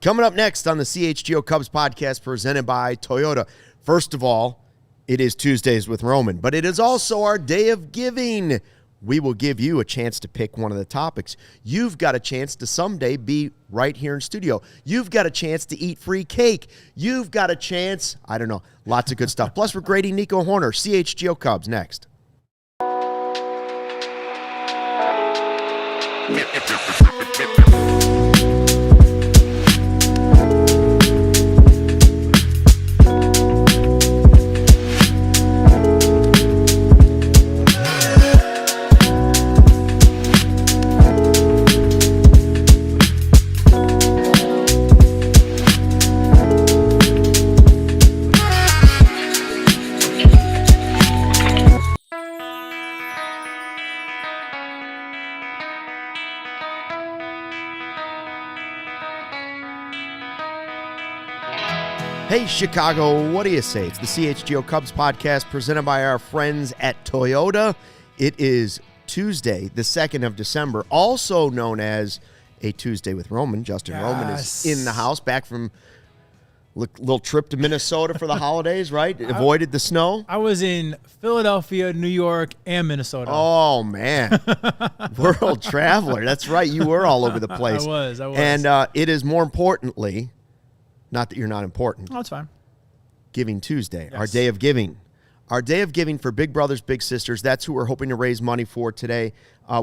Coming up next on the CHGO Cubs Podcast presented by Toyota. First of all, it is Tuesdays with Roman, but it is also our day of giving. We will give you a chance to pick one of the topics. You've got a chance to someday be right here in studio. You've got a chance to eat free cake. You've got a chance, I don't know, lots of good stuff. Plus, we're grading Nico Hoerner, CHGO Cubs, next. Hey, Chicago, what do you say? It's the CHGO Cubs Podcast presented by our friends at Toyota. It is Tuesday, the 2nd of December, also known as a Tuesday with Roman. Justin Roman is in the house, back from a little trip to Minnesota for the holidays, right? Avoided the snow. I was in Philadelphia, New York, and Minnesota. Oh, man. World traveler. That's right. You were all over the place. I was. And it is more importantly... Not that you're not important. Oh, that's fine. Giving Tuesday, yes. Our day of giving. Our day of giving for big brothers, big sisters. That's who we're hoping to raise money for today.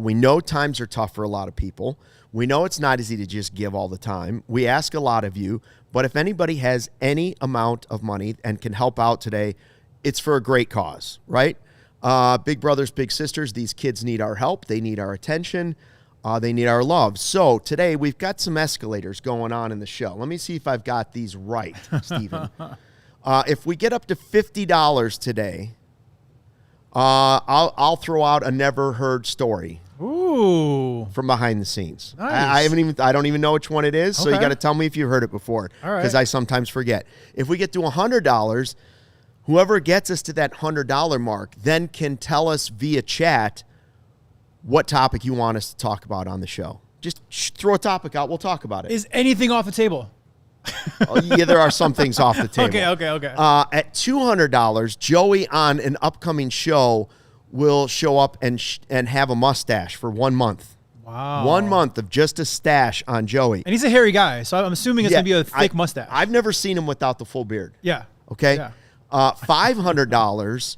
We know times are tough for a lot of people. We know it's not easy to just give all the time. We ask a lot of you, but if anybody has any amount of money and can help out today, it's for a great cause, right? Big brothers, big sisters, these kids need our help. They need our attention. They need our love. So today we've got some escalators going on in the show. Let me see if I've got these right, Stephen. If we get up to $50 today, I'll throw out a never heard story. Ooh, from behind the scenes. Nice. I don't even know which one it is. So you got to tell me if you've heard it before, because right. I sometimes forget. If we get to $100, whoever gets us to that $100 mark then can tell us via chat what topic you want us to talk about on the show. Just throw a topic out. We'll talk about it. Is anything off the table? Oh, yeah, there are some things off the table. Okay. At $200, Joey on an upcoming show will show up and have a mustache for 1 month. Wow. 1 month of just a stash on Joey. And he's a hairy guy, so I'm assuming it's going to be a thick mustache. I've never seen him without the full beard. Yeah. Okay? Yeah. $500,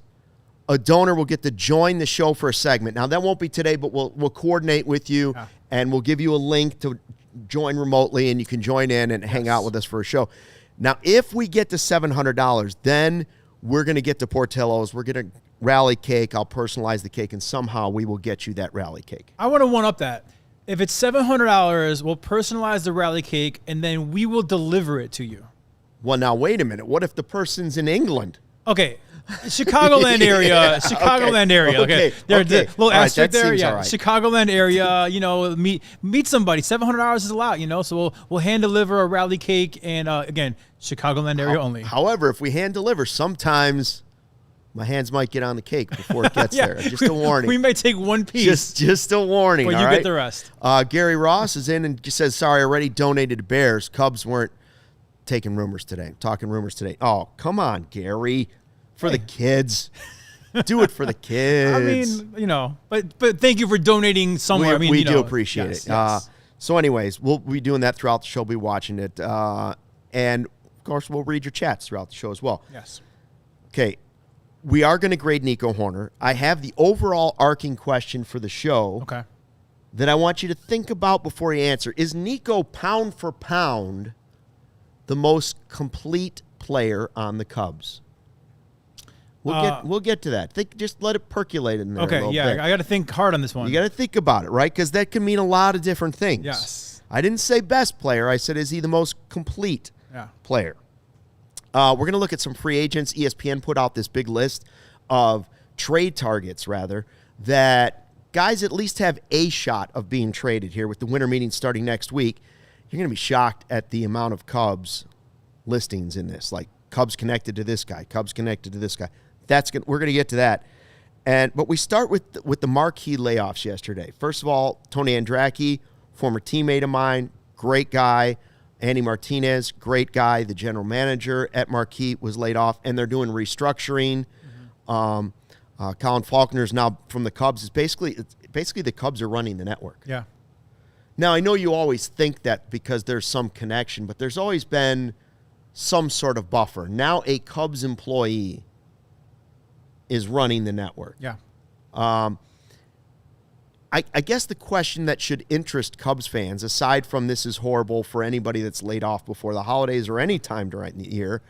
a donor will get to join the show for a segment. Now, that won't be today, but we'll coordinate with you, and we'll give you a link to join remotely, and you can join in and hang out with us for a show. Now, if we get to $700, then we're going to get to Portillo's. We're going to rally cake. I'll personalize the cake, and somehow we will get you that rally cake. I want to one-up that. If it's $700, we'll personalize the rally cake, and then we will deliver it to you. Well, now, wait a minute. What if the person's in England? Okay. Chicagoland area. Chicagoland area. Okay. There's a little asterisk there. Yeah. Right. Chicagoland area, meet somebody. $700 is a lot, so we'll hand deliver a rally cake, and again, Chicagoland area only. However, if we hand deliver, sometimes my hands might get on the cake before it gets there. Just a warning. We may take one piece. Just a warning. But you get the rest. Gary Ross is in and just says, sorry, I already donated to Bears. Cubs weren't talking rumors today. Oh, come on, Gary. For the kids. Do it for the kids. I mean, but thank you for donating somewhere. We do appreciate it. Yes. So anyways, we'll be doing that throughout the show. We'll be watching it. And, of course, we'll read your chats throughout the show as well. Yes. Okay. We are going to grade Nico Hoerner. I have the overall arcing question for the show that I want you to think about before you answer. Is Nico, pound for pound, the most complete player on the Cubs? We'll get to that. Just let it percolate in there a little bit. I got to think hard on this one. You got to think about it, right? Because that can mean a lot of different things. Yes. I didn't say best player. I said, is he the most complete player? We're going to look at some free agents. ESPN put out this big list of trade targets, that guys at least have a shot of being traded here with the winter meeting starting next week. You're going to be shocked at the amount of Cubs listings in this, like Cubs connected to this guy, Cubs connected to this guy. We're going to get to that. But we start with the Marquee layoffs yesterday. First of all, Tony Andracki, former teammate of mine, great guy. Andy Martinez, great guy, the general manager at Marquee, was laid off, and they're doing restructuring. Colin Faulkner's now from the Cubs. It's basically the Cubs are running the network. Yeah. Now, I know you always think that because there's some connection, but there's always been some sort of buffer. Now a Cubs employee is running the network. Yeah. I guess the question that should interest Cubs fans, aside from this is horrible for anybody that's laid off before the holidays or any time during the year,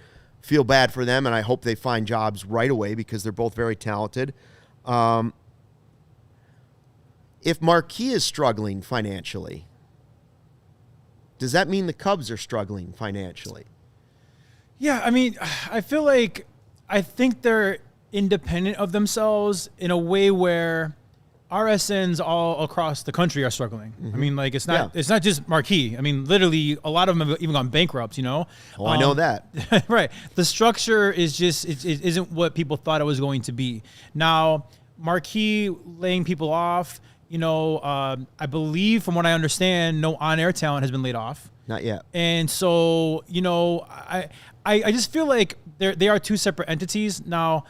feel bad for them, and I hope they find jobs right away because they're both very talented. If Marquee is struggling financially, does that mean the Cubs are struggling financially? Yeah, I mean, I think they're independent of themselves in a way where RSNs all across the country are struggling. I mean, like it's not just Marquee. I mean, literally a lot of them have even gone bankrupt, you know? Oh, I know that. Right. The structure is just, it isn't what people thought it was going to be. Now, Marquee laying people off, you know, I believe from what I understand, no on-air talent has been laid off. Not yet. And so, you know, I just feel like they are two separate entities. Now,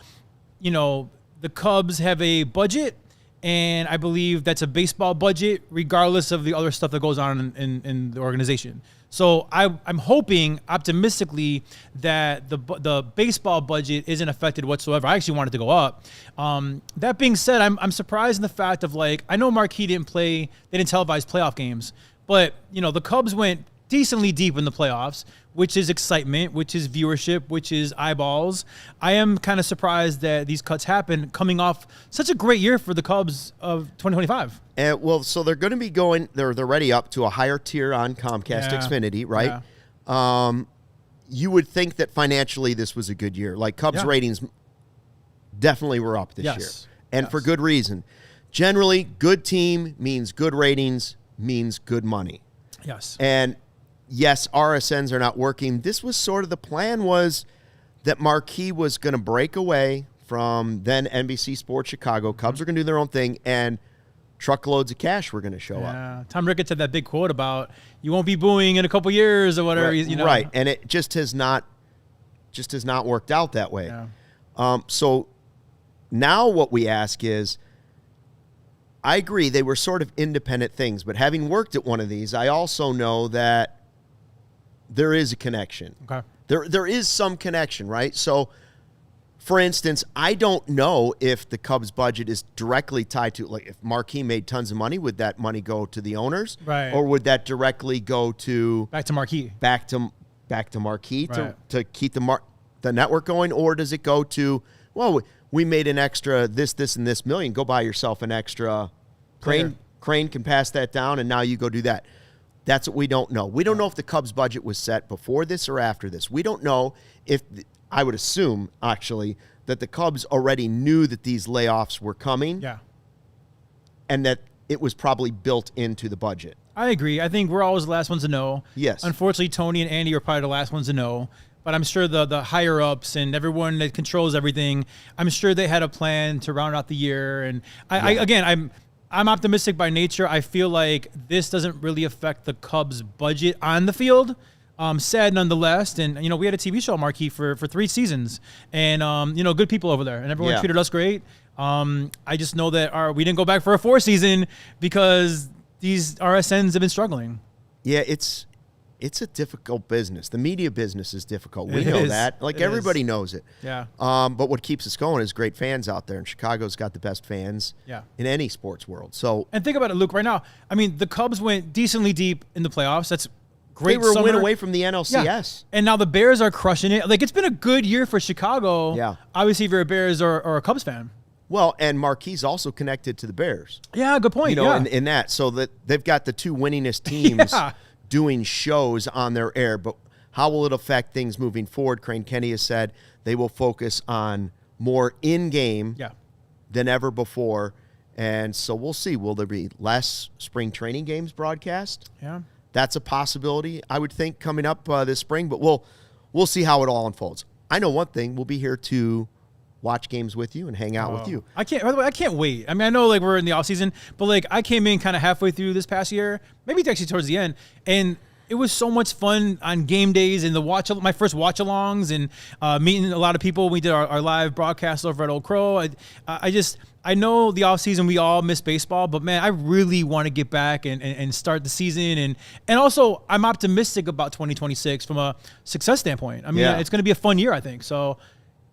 you know, the Cubs have a budget, and I believe that's a baseball budget, regardless of the other stuff that goes on in the organization. So I'm hoping optimistically that the baseball budget isn't affected whatsoever. I actually want it to go up. That being said, I'm surprised in the fact of, like, I know Marquee didn't televise playoff games, but, you know, the Cubs went decently deep in the playoffs, which is excitement, which is viewership, which is eyeballs. I am kind of surprised that these cuts happen coming off such a great year for the Cubs of 2025. Well, so they're going to be going. They're already up to a higher tier on Comcast Xfinity, right? Yeah. You would think that financially this was a good year. Like Cubs ratings definitely were up this year, and for good reason. Generally, good team means good ratings means good money. Yes. And yes, RSNs are not working. This was sort of the plan, was that Marquee was going to break away from then NBC Sports Chicago. Cubs were going to do their own thing, and truckloads of cash were going to show up. Tom Ricketts had that big quote about you won't be booing in a couple years or whatever. Right, you know. Right, and it just has not worked out that way. Yeah. So now what we ask is, I agree they were sort of independent things, but having worked at one of these, I also know that there is a connection. Okay. There is some connection, right? So, for instance, I don't know if the Cubs budget is directly tied to, like, if Marquee made tons of money, would that money go to the owners? Right. Or would that directly go to back to Marquee? Back to Marquee, right, to keep the network going, or does it go to, well, we made an extra this, and this million. Go buy yourself an extra Crane can pass that down, and now you go do that. That's what we don't know. We don't know if the Cubs budget was set before this or after this. We don't know if, I would assume, actually, that the Cubs already knew that these layoffs were coming. Yeah. And that it was probably built into the budget. I agree. I think we're always the last ones to know. Yes. Unfortunately, Tony and Andy are probably the last ones to know. But I'm sure the higher-ups and everyone that controls everything, I'm sure they had a plan to round out the year. And I'm optimistic by nature. I feel like this doesn't really affect the Cubs' budget on the field. Sad nonetheless. And, you know, we had a TV show, Marquee, for 3 seasons. And, you know, good people over there. And everyone treated us great. I just know that we didn't go back for a 4th season because these RSNs have been struggling. Yeah, it's a difficult business. The media business is difficult. We know that. Like, everybody knows it. Yeah. But what keeps us going is great fans out there, and Chicago's got the best fans in any sports world. So, and think about it, Luke, right now. I mean, the Cubs went decently deep in the playoffs. That's great. They were a win away from the NLCS. Yeah. And now the Bears are crushing it. Like, it's been a good year for Chicago. Yeah. Obviously, if you're a Bears or a Cubs fan. Well, and Marquee's also connected to the Bears. Yeah, good point. You know, in that. So that they've got the 2 winningest teams doing shows on their air. But how will it affect things moving forward? Crane Kenny has said they will focus on more in-game than ever before. And so we'll see. Will there be less spring training games broadcast? Yeah. That's a possibility, I would think, coming up this spring. But we'll see how it all unfolds. I know one thing. We'll be here to watch games with you and hang out with you. By the way, I can't wait. I mean, I know, like, we're in the offseason, but, like, I came in kind of halfway through this past year, maybe actually towards the end, and it was so much fun on game days and my first watch-alongs and meeting a lot of people. We did our live broadcast over at Old Crow. I know the offseason we all miss baseball, but man, I really want to get back and start the season. And also, I'm optimistic about 2026 from a success standpoint. I mean, it's going to be a fun year, I think. So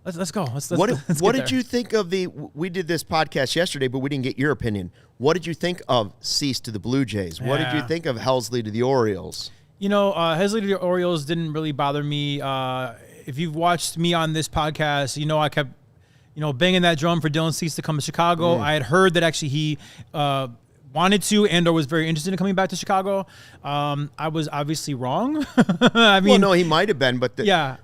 let's go. What did you think of we did this podcast yesterday, but we didn't get your opinion. What did you think of Cease to the Blue Jays? What did you think of Helsley to the Orioles? Helsley to the Orioles didn't really bother me. If you've watched me on this podcast, I kept, banging that drum for Dylan Cease to come to Chicago. I had heard that actually he wanted to and/or was very interested in coming back to Chicago. I was obviously wrong. No, he might have been, but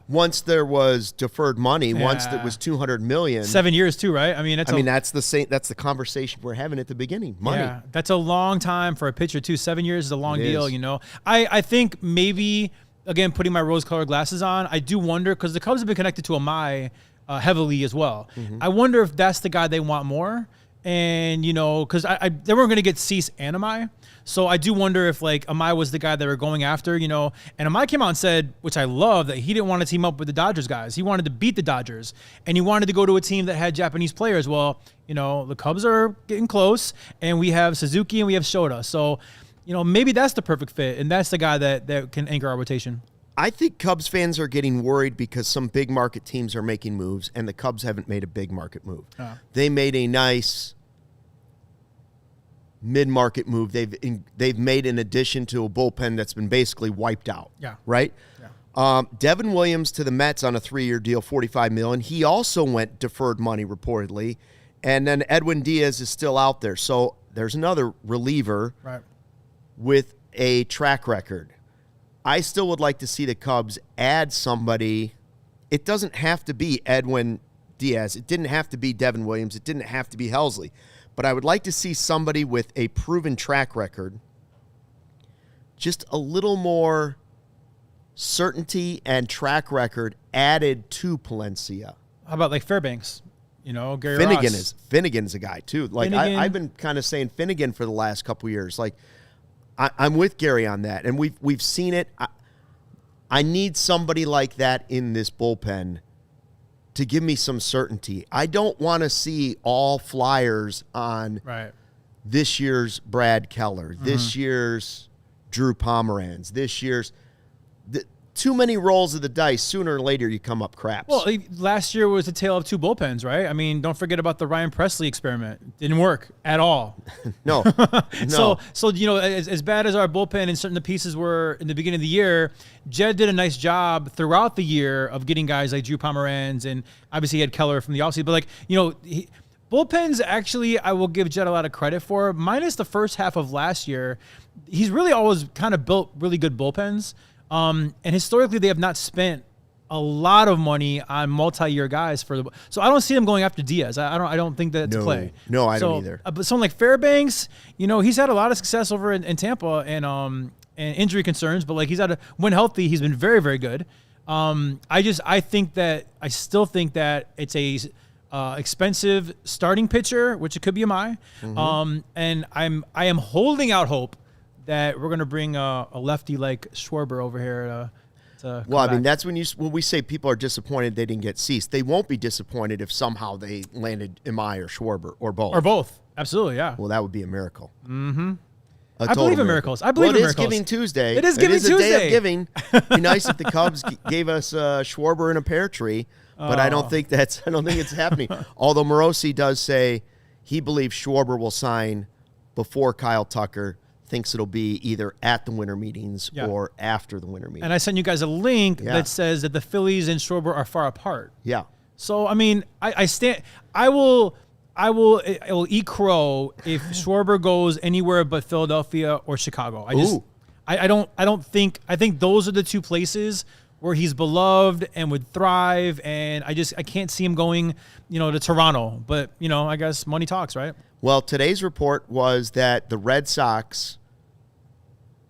once there was deferred money, once there was $200 million, 7 years too, right? That's the conversation we're having at the beginning. Money. Yeah, that's a long time for a pitcher too. 7 years is a long deal. I think maybe again putting my rose-colored glasses on, I do wonder because the Cubs have been connected to Amai heavily as well. I wonder if that's the guy they want more. And, because they weren't going to get Cease and Amai. So I do wonder if, Amai was the guy they were going after, And Amai came out and said, which I love, that he didn't want to team up with the Dodgers guys. He wanted to beat the Dodgers. And he wanted to go to a team that had Japanese players. Well, the Cubs are getting close. And we have Suzuki and we have Shota. So, maybe that's the perfect fit. And that's the guy that can anchor our rotation. I think Cubs fans are getting worried because some big market teams are making moves, and the Cubs haven't made a big market move. They made a nice mid-market move. They've made an addition to a bullpen that's been basically wiped out. Yeah. Right? Yeah. Devin Williams to the Mets on a 3-year deal, $45 million. He also went deferred money reportedly, and then Edwin Diaz is still out there. So there's another reliever with a track record. I still would like to see the Cubs add somebody. It doesn't have to be Edwin Diaz. It didn't have to be Devin Williams. It didn't have to be Helsley. But I would like to see somebody with a proven track record, just a little more certainty and track record added to Palencia. How about Fairbanks? Gary Finnegan Ross. Finnegan's a guy too. I've been kind of saying Finnegan for the last couple of years. I'm with Gary on that, and we've seen it. I need somebody like that in this bullpen to give me some certainty. I don't want to see all flyers on this year's Brad Keller, this year's Drew Pomeranz, this year's too many rolls of the dice. Sooner or later, you come up craps. Well, last year was a tale of two bullpens, right? I mean, don't forget about the Ryan Presley experiment. Didn't work at all. No. So as bad as our bullpen and certain pieces were in the beginning of the year, Jed did a nice job throughout the year of getting guys like Drew Pomeranz, and obviously he had Keller from the offseason. But bullpens, actually, I will give Jed a lot of credit for. Minus the first half of last year, he's really always kind of built really good bullpens. And historically, they have not spent a lot of money on multi-year guys so I don't see them going after Diaz. I don't think that's a play. No, I don't either. But someone like Fairbanks, he's had a lot of success over in Tampa and injury concerns, but when healthy, he's been very, very good. I still think that it's a expensive starting pitcher, which it could be Amai. And I am holding out hope that we're going to bring a lefty like Schwarber over here to well, I mean, that's when we say people are disappointed they didn't get Cease. They won't be disappointed if somehow they landed Amai or Schwarber or both. Or both. Absolutely, yeah. Well, that would be a miracle. Mm-hmm. I believe in miracles. I believe in miracles. It is Giving Tuesday. It is Giving Tuesday. It is a day of giving. It'd be nice if the Cubs gave us Schwarber and a pear tree, but I don't think it's happening. Although Morosi does say he believes Schwarber will sign before Kyle Tucker. Thinks it'll be either at the winter meetings or after the winter meetings. And I sent you guys a link that says that the Phillies and Schwarber are far apart. Yeah. So I mean, I will eat crow if Schwarber goes anywhere but Philadelphia or Chicago. I think those are the two places where he's beloved and would thrive, and I can't see him going, to Toronto. But I guess money talks, right? Well, today's report was that the Red Sox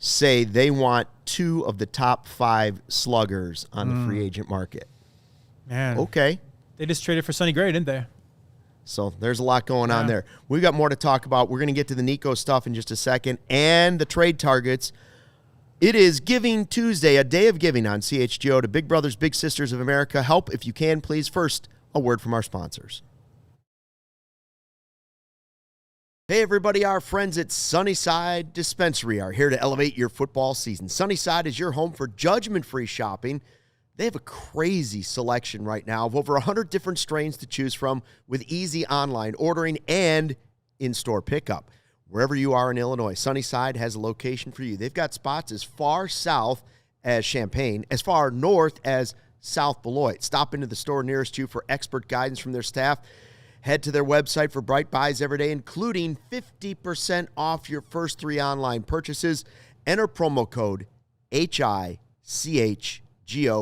say they want 2 of the top 5 sluggers on the free agent market. Man. Okay. They just traded for Sonny Gray, didn't they? So there's a lot going on there. We've got more to talk about. We're going to get to the Nico stuff in just a second and the trade targets. It is Giving Tuesday, a day of giving on CHGO to Big Brothers, Big Sisters of America. Help if you can, please. First, a word from our sponsors. Hey, everybody. Our friends at Sunnyside Dispensary are here to elevate your football season. Sunnyside is your home for judgment-free shopping. They have a crazy selection right now of over 100 different strains to choose from with easy online ordering and in-store pickup. Wherever you are in Illinois, Sunnyside has a location for you. They've got spots as far south as Champaign, as far north as South Beloit. Stop into the store nearest you for expert guidance from their staff. Head to their website for bright buys every day, including 50% off your first 3 online purchases. Enter promo code HICHGO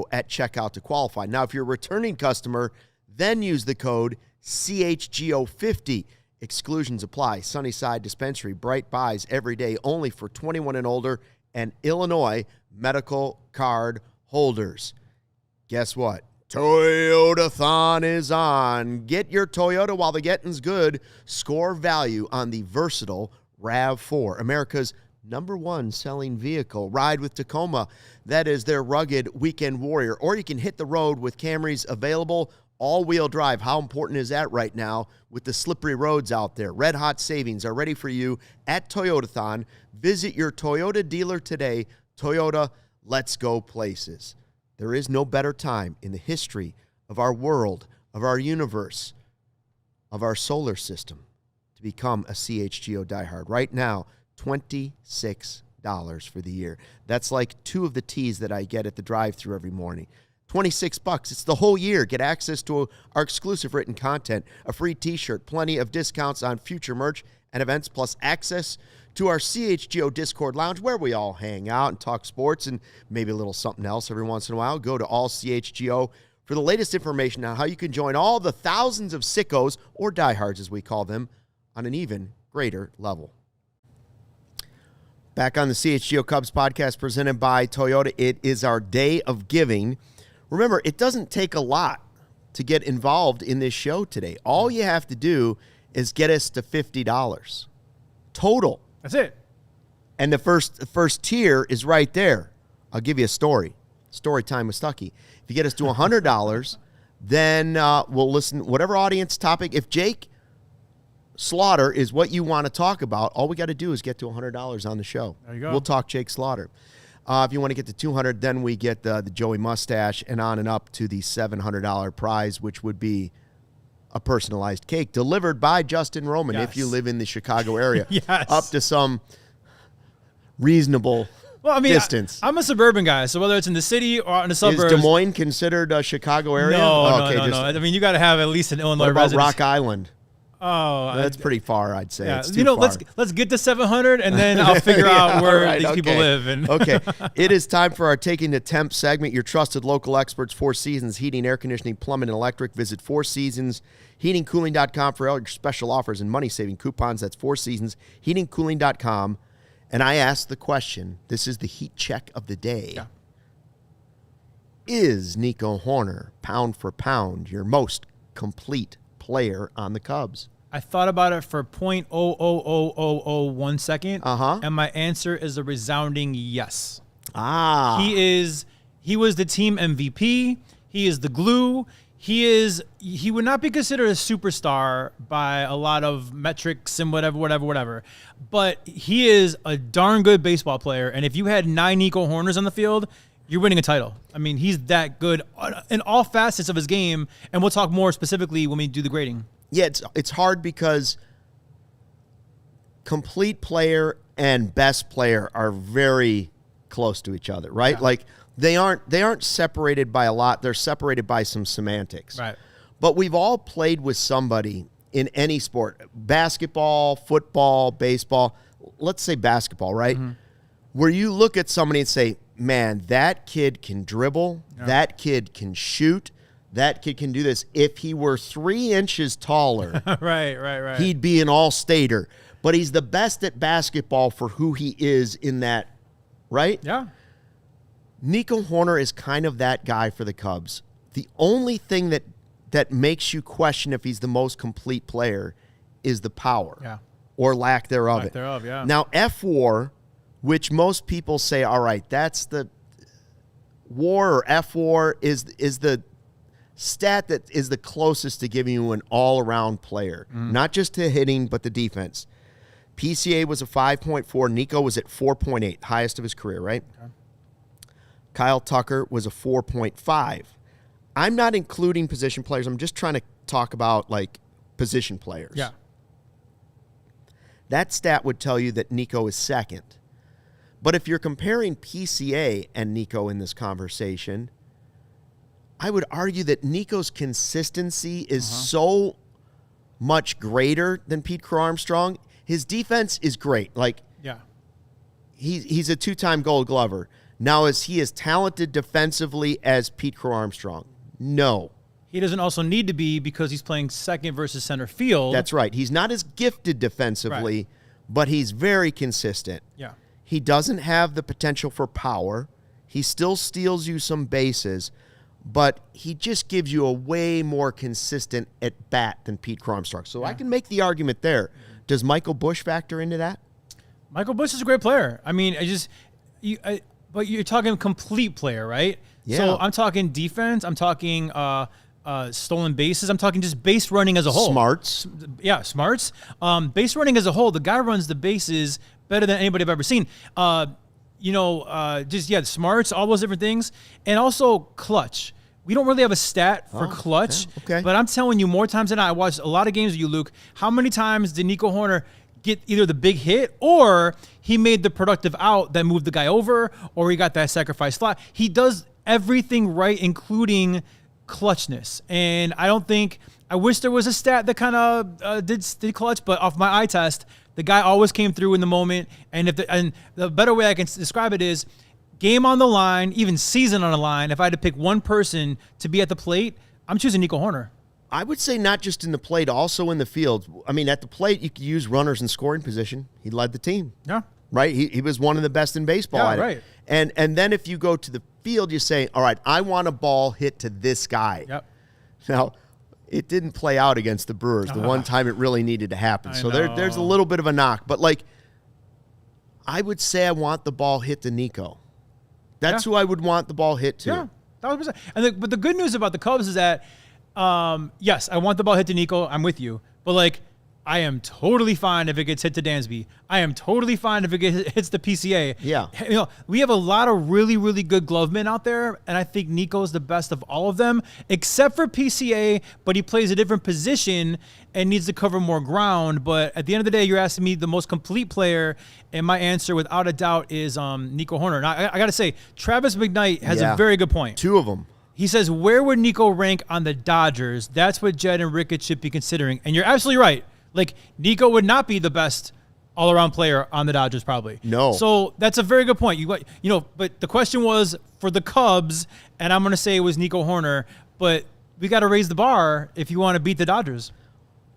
at checkout to qualify. Now, if you're a returning customer, then use the code CHGO50. Exclusions apply. Sunnyside Dispensary, bright buys every day, only for 21 and older and Illinois medical card holders. Guess what? Toyotathon is on. Get your Toyota while the getting's good. Score value on the versatile RAV4, America's #1 selling vehicle. Ride with Tacoma. That is their rugged weekend warrior. Or you can hit the road with Camrys available. All-wheel drive. How important is that right now with the slippery roads out there? Red hot savings are ready for you at Toyotathon. Visit your Toyota dealer today. Toyota, let's go places. There is no better time in the history of our world, of our universe, of our solar system to become a CHGO diehard. Right now, $26 for the year. That's like 2 of the teas that I get at the drive-thru every morning. $26. It's the whole year. Get access to our exclusive written content, a free t-shirt, plenty of discounts on future merch and events, plus access to our CHGO Discord lounge where we all hang out and talk sports and maybe a little something else every once in a while. Go to ALLCITY for the latest information on how you can join all the thousands of sickos, or diehards as we call them, on an even greater level. Back on the CHGO Cubs podcast presented by Toyota, it is our day of giving. Remember, it doesn't take a lot to get involved in this show today. All you have to do is get us to $50 total. That's it. And the first tier is right there. I'll give you a story. Story time with Stuckey. If you get us to $100, then we'll listen, whatever audience topic. If Jake Slaughter is what you want to talk about, all we got to do is get to $100 on the show. There you go. We'll talk Jake Slaughter. If you want to get to 200, then we get the Joey Mustache and on and up to the $700 prize, which would be a personalized cake delivered by Justin Roman if you live in the Chicago area. Yes. Up to some reasonable distance. I'm a suburban guy, so whether it's in the city or in the suburbs. Is Des Moines considered a Chicago area? No. I mean, you got to have at least an Illinois residence. What about residence. Rock Island? Oh, that's pretty far, I'd say. Yeah. It's too far. Let's get to 700, and then I'll figure out where these people live. And Okay, it is time for our Taking the Temp segment. Your trusted local experts, Four Seasons Heating, Air Conditioning, Plumbing, and Electric. Visit FourSeasonsHeatingCooling.com for all your special offers and money-saving coupons. That's FourSeasonsHeatingCooling.com. And I asked the question. This is the heat check of the day. Yeah. Is Nico Hoerner, pound for pound, your most complete player on the Cubs? I thought about it for 0.00001 second, and my answer is a resounding yes. He was the team MVP. He is the glue. He would not be considered a superstar by a lot of metrics and whatever. But he is a darn good baseball player. And if you had 9 Nico Hoerners on the field, you're winning a title. I mean, he's that good in all facets of his game, and we'll talk more specifically when we do the grading. Yeah, it's hard because complete player and best player are very close to each other, right? Yeah. Like they aren't separated by a lot. They're separated by some semantics. Right. But we've all played with somebody in any sport, basketball, football, baseball. Let's say basketball, right? Mm-hmm. Where you look at somebody and say, man, that kid can dribble. Yeah. That kid can shoot. That kid can do this. If he were 3 inches taller, right, he'd be an all-stater. But he's the best at basketball for who he is in that, right? Yeah. Nico Hoerner is kind of that guy for the Cubs. The only thing that makes you question if he's the most complete player is the power or lack thereof. Lack thereof, yeah. Now, F4 which most people say, all right, that's the WAR or F-WAR is the stat that is the closest to giving you an all-around player, not just to hitting, but the defense. PCA was a 5.4. Nico was at 4.8, highest of his career, right? Okay. Kyle Tucker was a 4.5. I'm not including position players. I'm just trying to talk about, like, position players. Yeah. That stat would tell you that Nico is second. But if you're comparing PCA and Nico in this conversation, I would argue that Nico's consistency is so much greater than Pete Crow-Armstrong. His defense is great. Like, he's a two-time Gold Glover. Now, is he as talented defensively as Pete Crow-Armstrong? No. He doesn't also need to be because he's playing second versus center field. That's right. He's not as gifted defensively, but he's very consistent. Yeah. He doesn't have the potential for power. He still steals you some bases, but he just gives you a way more consistent at bat than Pete Crow-Armstrong. So I can make the argument there. Does Michael Busch factor into that? Michael Busch is a great player. I mean, but you're talking complete player, right? Yeah. So I'm talking defense. I'm talking stolen bases. I'm talking just base running as a whole. Smarts. Yeah, smarts. Base running as a whole. The guy runs the bases better than anybody I've ever seen. Smarts, all those different things. And also clutch. We don't really have a stat for clutch. Okay. But I'm telling you, more times than not, I watched a lot of games with you, Luke. How many times did Nico Hoerner get either the big hit or he made the productive out that moved the guy over or he got that sacrifice fly? He does everything right, including clutchness. And I wish there was a stat that kind of did clutch, but off my eye test, the guy always came through in the moment. And the better way I can describe it is game on the line, even season on the line. If I had to pick one person to be at the plate, I'm choosing Nico Hoerner. I would say not just in the plate, also in the field. I mean, at the plate, you could use runners in scoring position. He led the team. Yeah. Right? He was one of the best in baseball at right. it. And then if you go to the field, you say, all right, I want a ball hit to this guy. Yep. Now, it didn't play out against the Brewers the one time it really needed to happen. So there's a little bit of a knock. But, like, I would say I want the ball hit to Nico. That's who I would want the ball hit to. Yeah, 1,000%. But the good news about the Cubs is that, yes, I want the ball hit to Nico. I'm with you. But, like, I am totally fine if it gets hit to Dansby. I am totally fine if it hits the PCA. Yeah. You know, we have a lot of really, really good glovemen out there, and I think Nico's the best of all of them, except for PCA, but he plays a different position and needs to cover more ground. But at the end of the day, you're asking me the most complete player, and my answer, without a doubt, is Nico Hoerner. Now, I got to say, Travis McKnight has a very good point. Two of them. He says, where would Nico rank on the Dodgers? That's what Jed and Ricketts should be considering. And you're absolutely right. Like, Nico would not be the best all-around player on the Dodgers, probably. No. So that's a very good point. But the question was for the Cubs, and I'm going to say it was Nico Hoerner. But we got to raise the bar if you want to beat the Dodgers.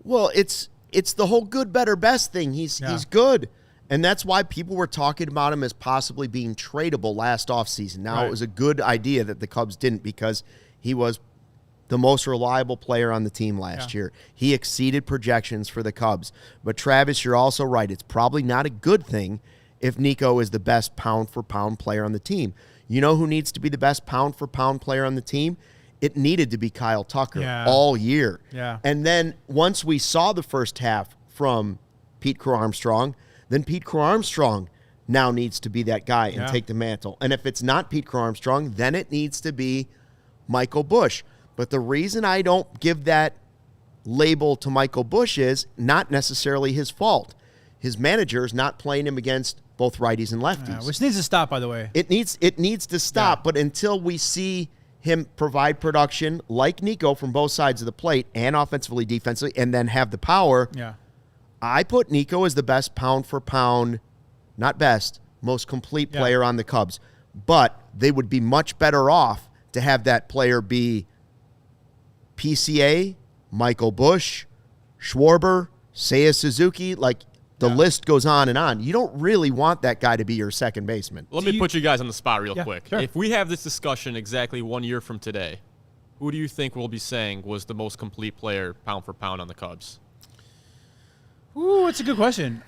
Well, it's the whole good, better, best thing. He's good. And that's why people were talking about him as possibly being tradable last offseason. Now, It was a good idea that the Cubs didn't because he was the most reliable player on the team last year. He exceeded projections for the Cubs. But, Travis, you're also right. It's probably not a good thing if Nico is the best pound-for-pound player on the team. You know who needs to be the best pound-for-pound player on the team? It needed to be Kyle Tucker all year. Yeah. And then once we saw the first half from Pete Crow-Armstrong, then Pete Crow-Armstrong now needs to be that guy and take the mantle. And if it's not Pete Crow-Armstrong, then it needs to be Michael Busch. But the reason I don't give that label to Michael Busch is not necessarily his fault. His manager is not playing him against both righties and lefties. Which needs to stop, by the way. It needs to stop, but until we see him provide production like Nico from both sides of the plate and offensively, defensively, and then have the power, I put Nico as the best pound-for-pound, not best, most complete player on the Cubs. But they would be much better off to have that player be PCA, Michael Busch, Schwarber, Seiya Suzuki, like the list goes on and on. You don't really want that guy to be your second baseman. Let me put you guys on the spot real quick. Sure. If we have this discussion exactly 1 year from today, who do you think we'll be saying was the most complete player pound for pound on the Cubs? Ooh, that's a good question.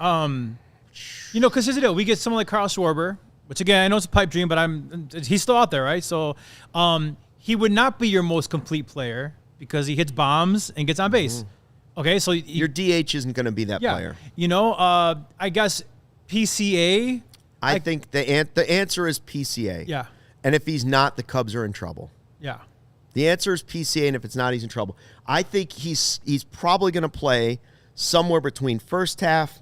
Because here's the deal. We get someone like Carl Schwarber, which, again, I know it's a pipe dream, but he's still out there, right? So he would not be your most complete player because he hits bombs and gets on base. Mm-hmm. Okay, so your DH isn't going to be that player. I guess PCA. I think the answer is PCA. Yeah. And if he's not, the Cubs are in trouble. Yeah. The answer is PCA, and if it's not, he's in trouble. I think he's probably going to play somewhere between first half,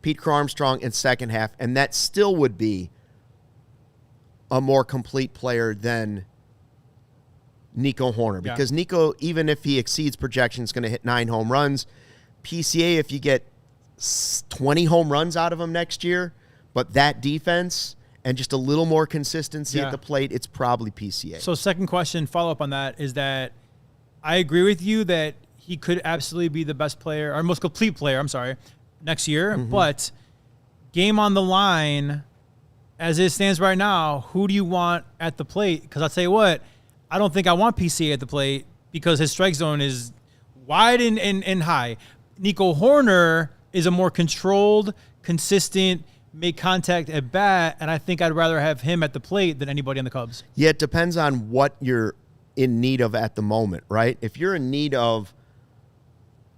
Pete Crow-Armstrong, and second half, and that still would be a more complete player than Nico Hoerner. Because Nico, even if he exceeds projections, is going to hit 9 home runs. PCA, if you get 20 home runs out of him next year, but that defense and just a little more consistency at the plate, it's probably PCA. So second question, follow-up on that, is that I agree with you that he could absolutely be the best player, or most complete player, next year. Mm-hmm. But game on the line, as it stands right now, who do you want at the plate? Because I'll tell you what, I don't think I want PCA at the plate because his strike zone is wide and high. Nico Hoerner is a more controlled, consistent, make contact at bat, and I think I'd rather have him at the plate than anybody on the Cubs. Yeah, it depends on what you're in need of at the moment, right? If you're in need of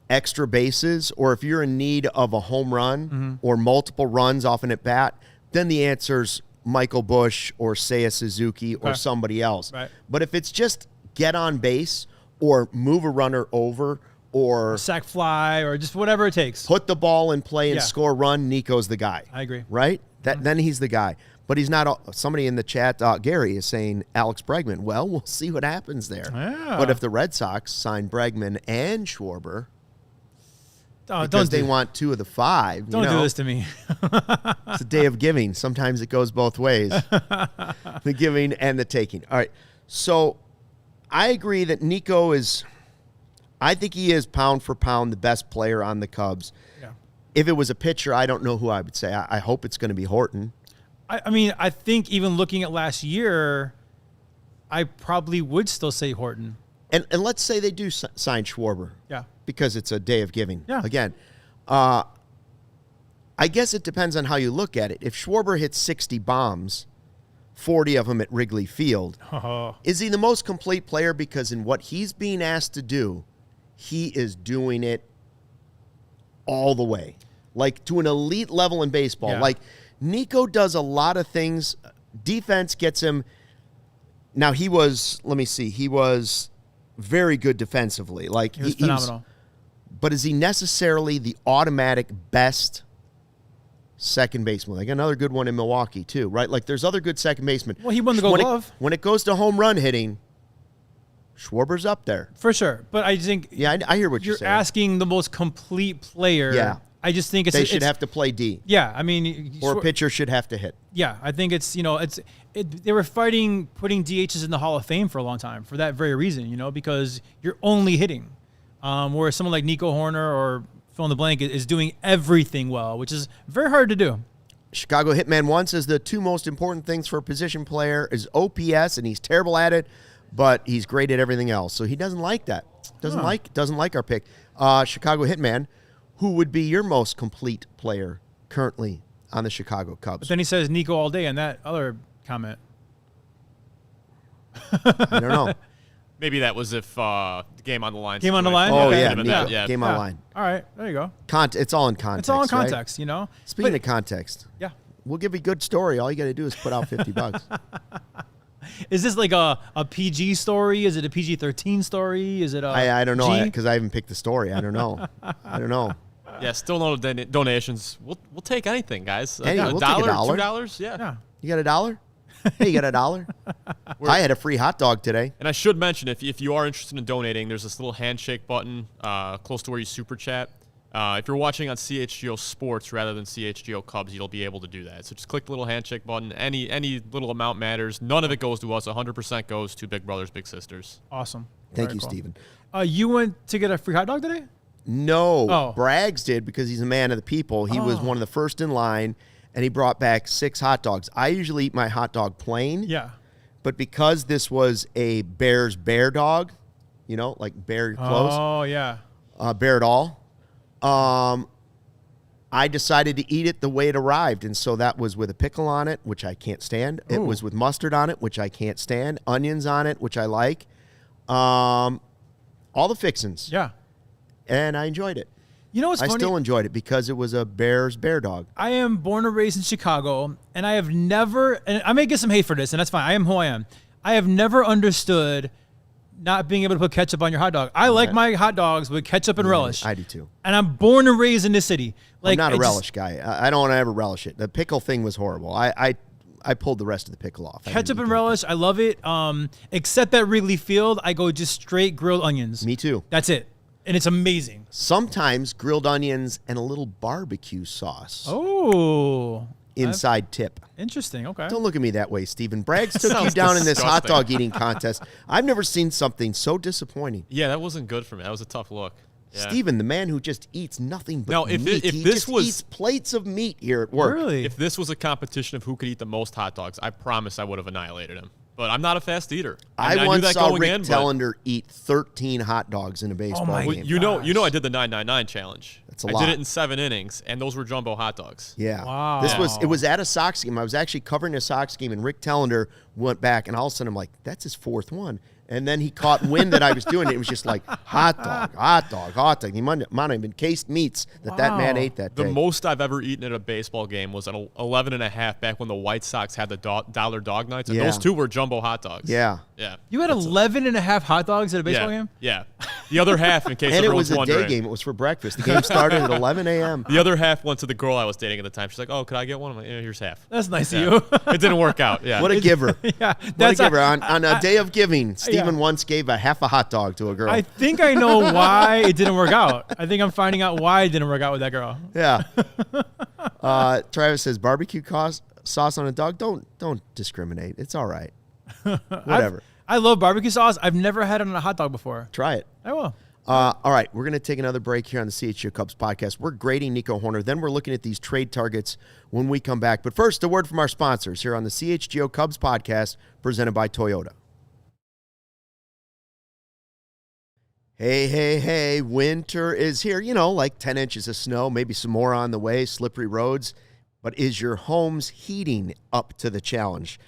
extra bases or if you're in need of a home run or multiple runs off an at bat, then the answer's Michael Busch or Seiya Suzuki or somebody else. Right. But if it's just get on base or move a runner over or sack fly or just whatever it takes, put the ball in play and score a run, Nico's the guy. I agree. Right? Then he's the guy. But he's not. Somebody in the chat, Gary, is saying Alex Bregman. Well, we'll see what happens there. Yeah. But if the Red Sox sign Bregman and Schwarber, because they want 2 of the 5. Don't do this to me. It's a day of giving. Sometimes it goes both ways. The giving and the taking. All right. So I agree that Nico is, I think he is pound for pound the best player on the Cubs. Yeah. If it was a pitcher, I don't know who I would say. I hope it's going to be Horton. I think even looking at last year, I probably would still say Horton. And let's say they do sign Schwarber. Yeah. Because it's a day of giving. Yeah. Again, I guess it depends on how you look at it. If Schwarber hits 60 bombs, 40 of them at Wrigley Field, is he the most complete player? Because in what he's being asked to do, he is doing it all the way. Like to an elite level in baseball. Yeah. Like Nico does a lot of things. Defense gets him. Now he was very good defensively. Like he was phenomenal. But is he necessarily the automatic best second baseman? Like another good one in Milwaukee too, right? Like there's other good second basemen. Well, he won the Gold Glove. When it goes to home run hitting, Schwarber's up there. For sure. But I think I hear what you're saying. You're asking the most they player. Yeah. I just think they should have to play D. Yeah, I mean, or a pitcher should have to hit. Yeah, I think they were fighting putting DHs in the Hall of Fame for a long time for that very reason, because you're only hitting, whereas someone like Nico Hoerner or fill in the blank is doing everything well, which is very hard to do. Chicago Hitman 1 says the 2 most important things for a position player is OPS, and he's terrible at it, but he's great at everything else. So he doesn't like that. Doesn't like our pick. Chicago Hitman. Who would be your most complete player currently on the Chicago Cubs? But then he says Nico all day in that other comment. I don't know. Maybe that was if game on the line. Game on the line? Oh, okay. yeah. Nico, game on the line. All right. There you go. It's all in context. It's all in context, right? Speaking of context. Yeah. We'll give you a good story. All you got to do is put out $50. Is this like a PG story? Is it a PG-13 story? Is it a I don't know because I haven't picked the story. I don't know. Yeah, still no donations. We'll take anything, guys. We'll $1, take $1. $2, yeah. You got $1? Hey, you got $1? I had a free hot dog today. And I should mention, if you are interested in donating, there's this little handshake button close to where you super chat. If you're watching on CHGO Sports rather than CHGO Cubs, you'll be able to do that. So just click the little handshake button. Any little amount matters. None of it goes to us. 100% goes to Big Brothers Big Sisters. Awesome. Thank you, Stephen. You went to get a free hot dog today? No, Braggs did because he's a man of the people. He was one of the first in line, and he brought back 6 hot dogs. I usually eat my hot dog plain. Yeah. But because this was a Bears bear dog, like bear close. Oh, yeah. Bear it all. I decided to eat it the way it arrived, and so that was with a pickle on it, which I can't stand. It was with mustard on it, which I can't stand. Onions on it, which I like. All the fixins. Yeah. And I enjoyed it. You know what's funny? I still enjoyed it because it was a Bears bear dog. I am born and raised in Chicago, and I have never, and I may get some hate for this, and that's fine. I am who I am. I have never understood not being able to put ketchup on your hot dog. I like my hot dogs with ketchup and relish. I do too. And I'm born and raised in this city. I'm not a relish guy. I don't want to ever relish it. The pickle thing was horrible. I pulled the rest of the pickle off. Ketchup and relish, I love it. Except at Wrigley Field, I go just straight grilled onions. Me too. That's it. And it's amazing. Sometimes grilled onions and a little barbecue sauce. Oh. Inside tip. Interesting. Okay. Don't look at me that way, Stephen. Braggs took you Sounds down in this hot disgusting. dog eating contest. I've never seen something so disappointing. Yeah, that wasn't good for me. That was a tough look. Yeah. Stephen, the man who just eats nothing but Now, if meat. if He this just was- eats plates of meat here at work. Really? If this was a competition of who could eat the most hot dogs, I promise I would have annihilated him. But I'm not a fast eater. I mean, knew once that saw going Rick in, but- Tellender eat 13 hot dogs in a baseball my game. God. You know, I did the 999 challenge. That's a I lot. did it in 7 innings, and those were jumbo hot dogs. Yeah. Wow. It was at a Sox game. I was actually covering a Sox game, and Rick Tellender went back, and all of a sudden I'm like, that's his fourth one. And then he caught wind that I was doing it. It was just like hot dog, hot dog, hot dog. He might have been cased meats that man Wow. ate that The day. most I've ever eaten at a baseball game was an 11 and a half back when the White Sox had the dollar dog nights, and Yeah. those two were jumbo hot dogs. Yeah. Yeah. You had 11 and a half hot dogs at a baseball yeah. game? Yeah. The other half, in case And it everyone's was a wondering. day game. It was for breakfast. The game started at 11 a.m. The other half went to the girl I was dating at the time. She's like, "Oh, could I get one?" I'm like, "Yeah, here's half." That's nice Yeah. of you. It didn't work out. Yeah. What a giver. Yeah. What a giver. On a day of giving, Stephen Yeah. once gave a half a hot dog to a girl. I think I know why it didn't work out. I think I'm finding out why it didn't work out with that girl. Yeah. Travis says barbecue sauce on a dog. Don't discriminate. It's all right. Whatever. I love barbecue sauce. I've never had it on a hot dog before. Try it. I will. All right, we're going to take another break here on the CHGO Cubs podcast. We're grading Nico Hoerner. Then we're looking at these trade targets when we come back. But first, a word from our sponsors here on the CHGO Cubs podcast presented by Toyota. Hey, winter is here. You know, like 10 inches of snow, maybe some more on the way, slippery roads. But is your home's heating up to the challenge?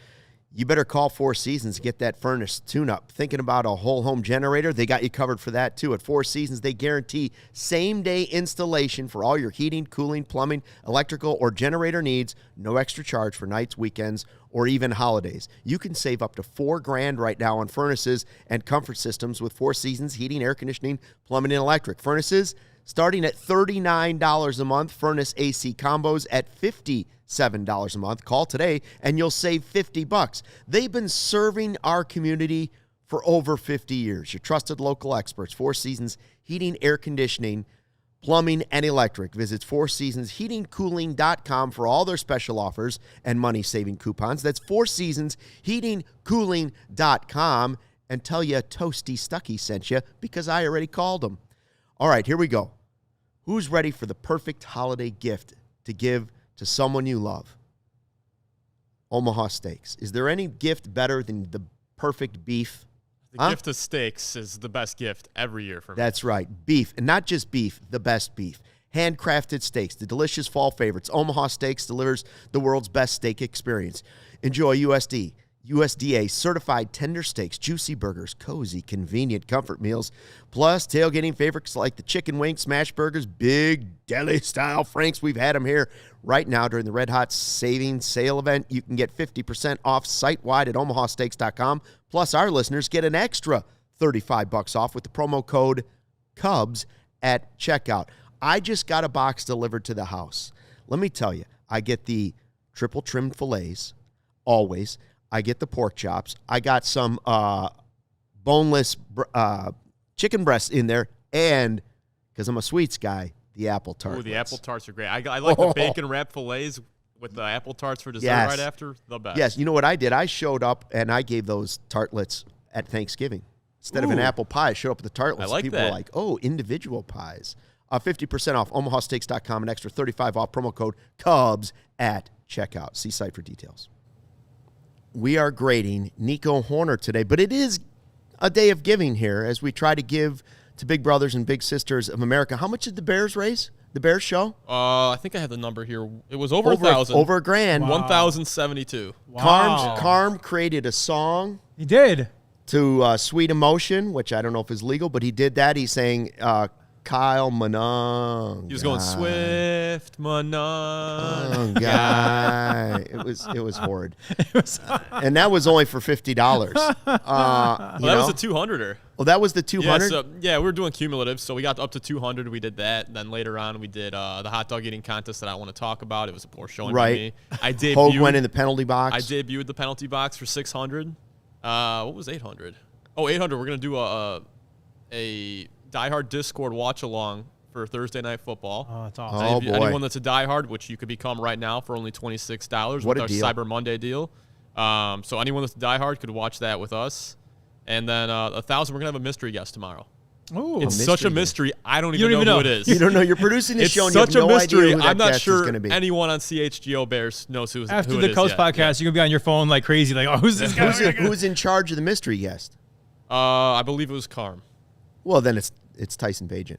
You better call Four Seasons to get that furnace tune-up. Thinking about a whole home generator? They got you covered for that, too. At Four Seasons, they guarantee same-day installation for all your heating, cooling, plumbing, electrical, or generator needs. No extra charge for nights, weekends, or even holidays. You can save up to $4,000 right now on furnaces and comfort systems with Four Seasons heating, air conditioning, plumbing, and electric. Furnaces starting at $39 a month. Furnace AC combos at $57 a month. Call today and you'll save $50. They've been serving our community for over 50 years. Your trusted local experts, Four Seasons Heating, Air Conditioning, Plumbing, and Electric. Visit fourseasonsheatingcooling.com for all their special offers and money-saving coupons. That's fourseasonsheatingcooling.com, and tell you Toasty Stucky sent you because I already called him. All right, here we go. Who's ready for the perfect holiday gift to give to someone you love? Omaha Steaks. Is there any gift better than the perfect beef? The gift of steaks is the best gift every year for me. That's right. Beef, and not just beef, the best beef. Handcrafted steaks, the delicious fall favorites. Omaha Steaks delivers the world's best steak experience. Enjoy USDA certified tender steaks, juicy burgers, cozy, convenient comfort meals, plus tailgating favorites like the chicken wing, smash burgers, big deli style franks. We've had them here right now during the Red Hot Savings Sale event. You can get 50% off site-wide at omahasteaks.com. Plus, our listeners get an extra $35 off with the promo code Cubs at checkout. I just got a box delivered to the house. Let me tell you, I get the triple trimmed fillets, always. I get the pork chops. I got some boneless chicken breasts in there, and because I'm a sweets guy, the apple tarts. Ooh, the apple tarts are great. I like the bacon wrapped fillets with the apple tarts for dessert right after. The best. Yes, you know what I did? I showed up, and I gave those tartlets at Thanksgiving. Instead of an apple pie, I showed up with the tartlets. I like People that. were like, oh, individual pies. 50% off, omahasteaks.com, an extra 35 off, promo code Cubs at checkout. See site for details. We are grading Nico Hoerner today, but it is a day of giving here as we try to give to big brothers and big sisters of America. How much did the Bears raise? the Bears show? I think I have the number here. It was over 1,000. Over $1,000. Wow. 1,072. Wow. Carm created a song He did. to Sweet Emotion, which I don't know if is legal, but he did that. He sang Kyle Monong. He was going Swift Monong. Guy. It was horrid. And that was only for $50. That was a 200er. Well, that was the 200? Yeah, we were doing cumulative, so we got up to 200. We did that. Then later on, we did the hot dog eating contest that I want to talk about. It was a poor showing for me. I debuted. Hogue went in the penalty box. I debuted the penalty box for 600. What was 800? Oh, 800. We're going to do a Diehard Discord watch-along for Thursday Night Football. Oh, that's awesome. boy. Anyone that's a Diehard, which you could become right now for only $26 What with a our deal. Cyber Monday deal. So anyone that's a Diehard could watch that with us. And then 1,000, we're going to have a mystery guest tomorrow. Ooh. It's such a mystery. I don't You even don't know even who know. it is. You don't know. You're producing this It's show and such you have a no mystery. idea who that I'm not guest is sure going to be. anyone on CHGO Bears knows who After it the is Cubs yet. podcast, you're going to be on your phone like crazy. Like, oh, who's this guy? Who's in charge of the mystery guest? I believe it was Carm. Well, then it's Tyson Bagent.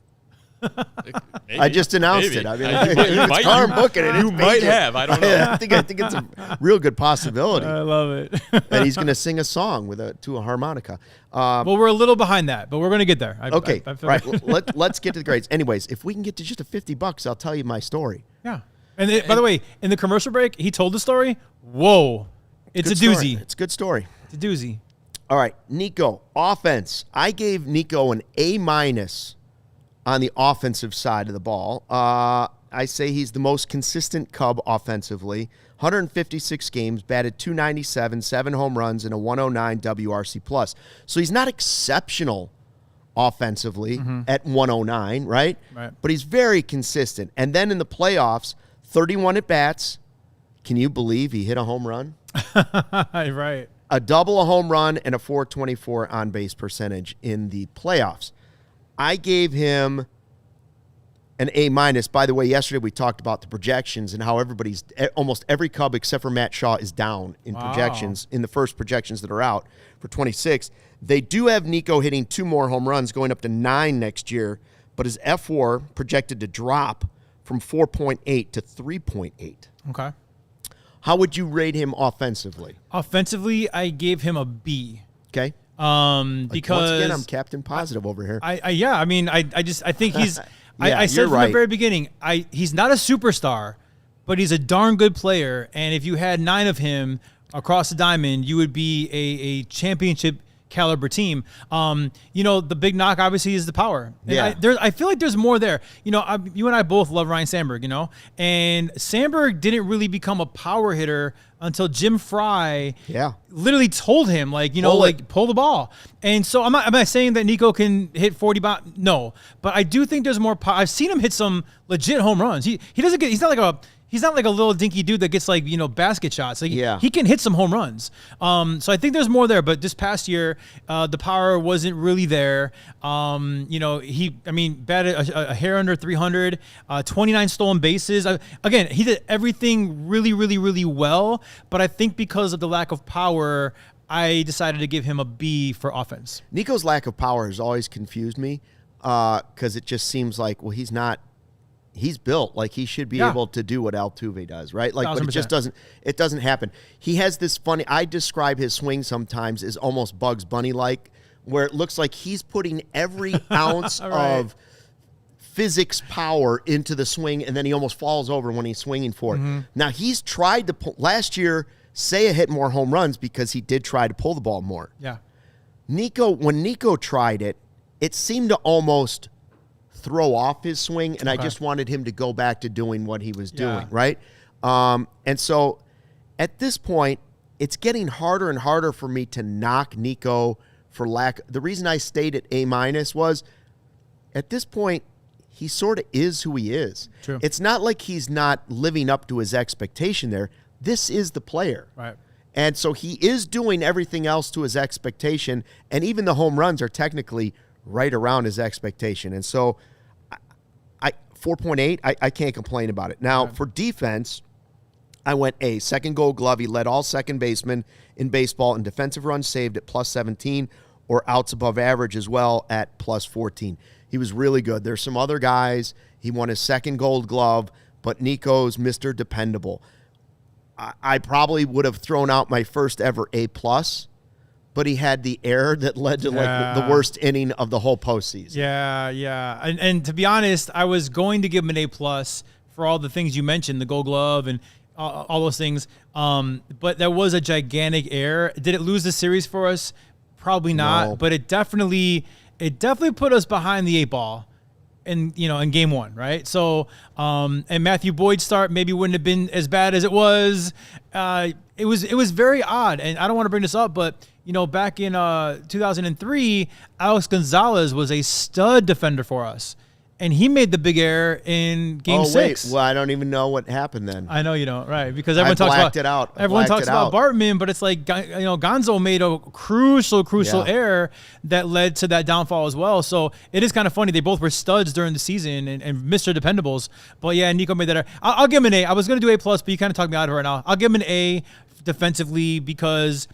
Maybe. I just announced it. I mean, it's Carm booking it. You It's might Bagent. have. I don't know. I think it's a real good possibility I love it. that he's going to sing a song to a harmonica. Well, we're a little behind that, but we're going to get there. Okay, I feel right. Let's get to the grades. Anyways, if we can get to just a $50, I'll tell you my story. Yeah. And by the way, in the commercial break, he told the story. Whoa. It's Good a doozy. story. It's a good story. It's a doozy. All right, Nico, offense. I gave Nico an A- on the offensive side of the ball. I say he's the most consistent Cub offensively. 156 games, batted .297, 7 home runs, and a 109 WRC+. So he's not exceptional offensively at 109, right? Right. But he's very consistent. And then in the playoffs, 31 at-bats. Can you believe he hit a home run? Right. A double, a home run, and a .424 on-base percentage in the playoffs. I gave him an A-. By the way, yesterday we talked about the projections and how almost every Cub except for Matt Shaw is down in projections, in the first projections that are out for 26. They do have Nico hitting 2 more home runs, going up to 9 next year, but his F4 projected to drop from 4.8 to 3.8. Okay. How would you rate him offensively? Offensively, I gave him a B. Okay. Because once again, I'm Captain Positive over here. I think he's. Yeah, I said you're from right. the very beginning, he's not a superstar, but he's a darn good player. And if you had 9 of him across the diamond, you would be a championship caliber team. The big knock obviously is the power. And Yeah. I feel like there's more there. You and I both love Ryan Sandberg. And Sandberg didn't really become a power hitter until Jim Fry literally told him, pull the ball. And so I'm not saying that Nico can hit 40 no, but I do think there's more power. I've seen him hit some legit home runs. He doesn't get, he's not like a little dinky dude that gets basket shots. He can hit some home runs. So I think there's more there. But this past year, the power wasn't really there. He batted a hair under 300, 29 stolen bases. Again, he did everything really, really, really well. But I think because of the lack of power, I decided to give him a B for offense. Nico's lack of power has always confused me because it just seems like, he's built like he should be able to do what Altuve does, right? But it doesn't happen. He has this funny, I describe his swing sometimes as almost Bugs Bunny-like, where it looks like he's putting every ounce of physics power into the swing, and then he almost falls over when he's swinging for it. Now, he's tried to pull, last year, Seiya hit more home runs because he did try to pull the ball more. Yeah. When Nico tried it, it seemed to almost throw off his swing, and I just wanted him to go back to doing what he was doing, right? And so at this point, it's getting harder and harder for me to knock Nico for lack. The reason I stayed at A- was at this point, he sort of is who he is. True. It's not like he's not living up to his expectation there. This is the player. Right. And so he is doing everything else to his expectation, and even the home runs are technically right around his expectation. And so 4.8, I can't complain about it. Now, for defense, I went A. Second Gold Glove. He led all second basemen in baseball in defensive runs saved at +17, or outs above average as well at plus 14. He was really good. There's some other guys. He won his second Gold Glove, but Nico's Mr. Dependable. I probably would have thrown out my first ever A+, but he had the error that led to like the worst inning of the whole postseason. Yeah. And to be honest, I was going to give him an A+ for all the things you mentioned, the Gold Glove and all those things. But there was a gigantic error. Did it lose the series for us? Probably not. No. But it definitely put us behind the 8-ball in game one, right? So, and Matthew Boyd's start maybe wouldn't have been as bad as it was. It was very odd, and I don't want to bring this up, but back in 2003, Alex Gonzalez was a stud defender for us, and he made the big error in Game 6. Well, I don't even know what happened then. I know you don't, right? Because everyone talks about it out. Everyone talks about Bartman, but it's like Gonzo made a crucial error that led to that downfall as well. So it is kind of funny. They both were studs during the season and Mr. Dependables. But yeah, Nico made that error. I'll give him an A. I was going to do A+, but you kind of talked me out of it right now. I'll give him an A defensively because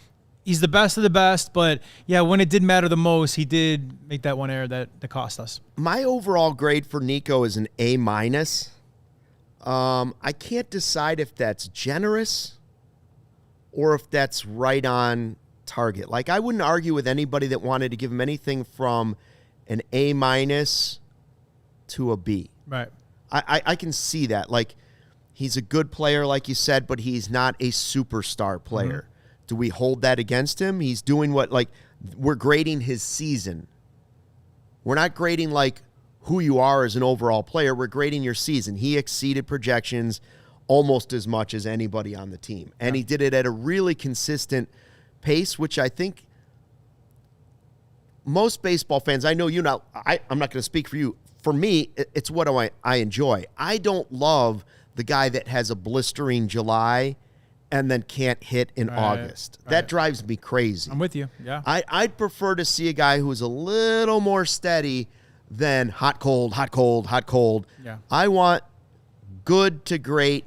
he's the best of the best, but yeah, when it did matter the most, he did make that one error that cost us. My overall grade for Nico is an A-. I can't decide if that's generous or if that's right on target. Like, I wouldn't argue with anybody that wanted to give him anything from an A- to a B. Right. I can see that. Like, he's a good player, like you said, but he's not a superstar player. Mm-hmm. Do we hold that against him? He's doing we're grading his season. We're not grading like who you are as an overall player. We're grading your season. He exceeded projections almost as much as anybody on the team. And he did it at a really consistent pace, which I think most baseball fans, I know I'm not going to speak for you. For me, it's what I enjoy. I don't love the guy that has a blistering July and then can't hit in August. That drives me crazy. I'm with you, yeah. I'd prefer to see a guy who's a little more steady than hot, cold, hot, cold, hot, cold. Yeah. I want good to great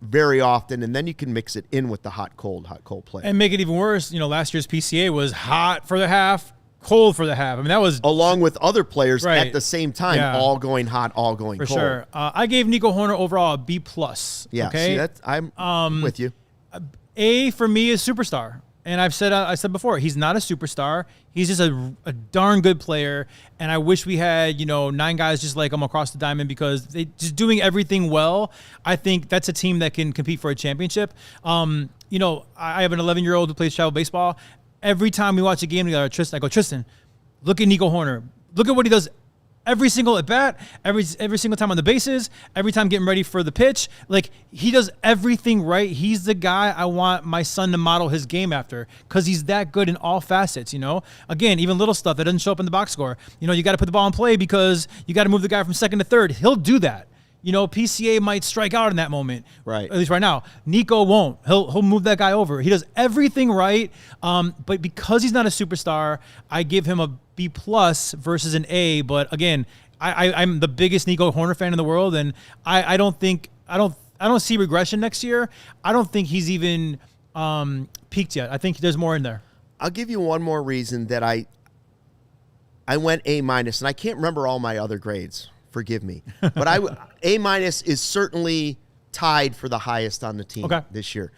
very often, and then you can mix it in with the hot, cold play. And make it even worse, last year's PCA was hot for the half, cold for the half. I mean, that was... Along with other players at the same time, all going hot, all going cold. For sure. I gave Nico Hoerner overall a B+. Yeah, okay? See, I'm with you. A for me is superstar. And I said before, he's not a superstar. He's just a darn good player. And I wish we had, 9 guys just like him across the diamond because they just doing everything well. I think that's a team that can compete for a championship. I have an 11-year-old who plays travel baseball. Every time we watch a game together, Tristan, I go, Tristan, look at Nico Hoerner. Look at what he does every single at bat, every single time on the bases, every time getting ready for the pitch. Like, he does everything right. He's the guy I want my son to model his game after because he's that good in all facets, Again, even little stuff that doesn't show up in the box score. You got to put the ball in play because you got to move the guy from second to third. He'll do that. PCA might strike out in that moment. Right. At least right now. Nico won't. He'll move that guy over. He does everything right. But because he's not a superstar, I give him a B+ versus an A. But again, I'm the biggest Nico Hoerner fan in the world, and I don't see regression next year. I don't think he's even peaked yet. I think there's more in there. I'll give you one more reason that I went A-, and I can't remember all my other grades. Forgive me. But A- is certainly tied for the highest on the team this year.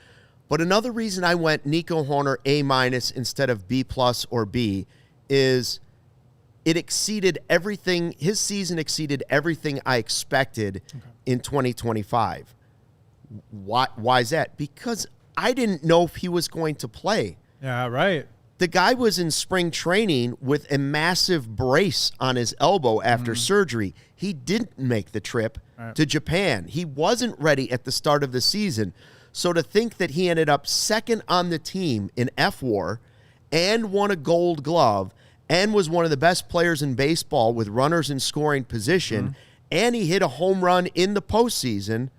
But another reason I went Nico Hoerner A- instead of B+ or B is it exceeded everything. His season exceeded everything I expected in 2025. Why is that? Because I didn't know if he was going to play. Yeah, right. The guy was in spring training with a massive brace on his elbow after surgery. He didn't make the trip to Japan. He wasn't ready at the start of the season. So to think that he ended up second on the team in F-WAR and won a Gold Glove and was one of the best players in baseball with runners in scoring position, and he hit a home run in the postseason,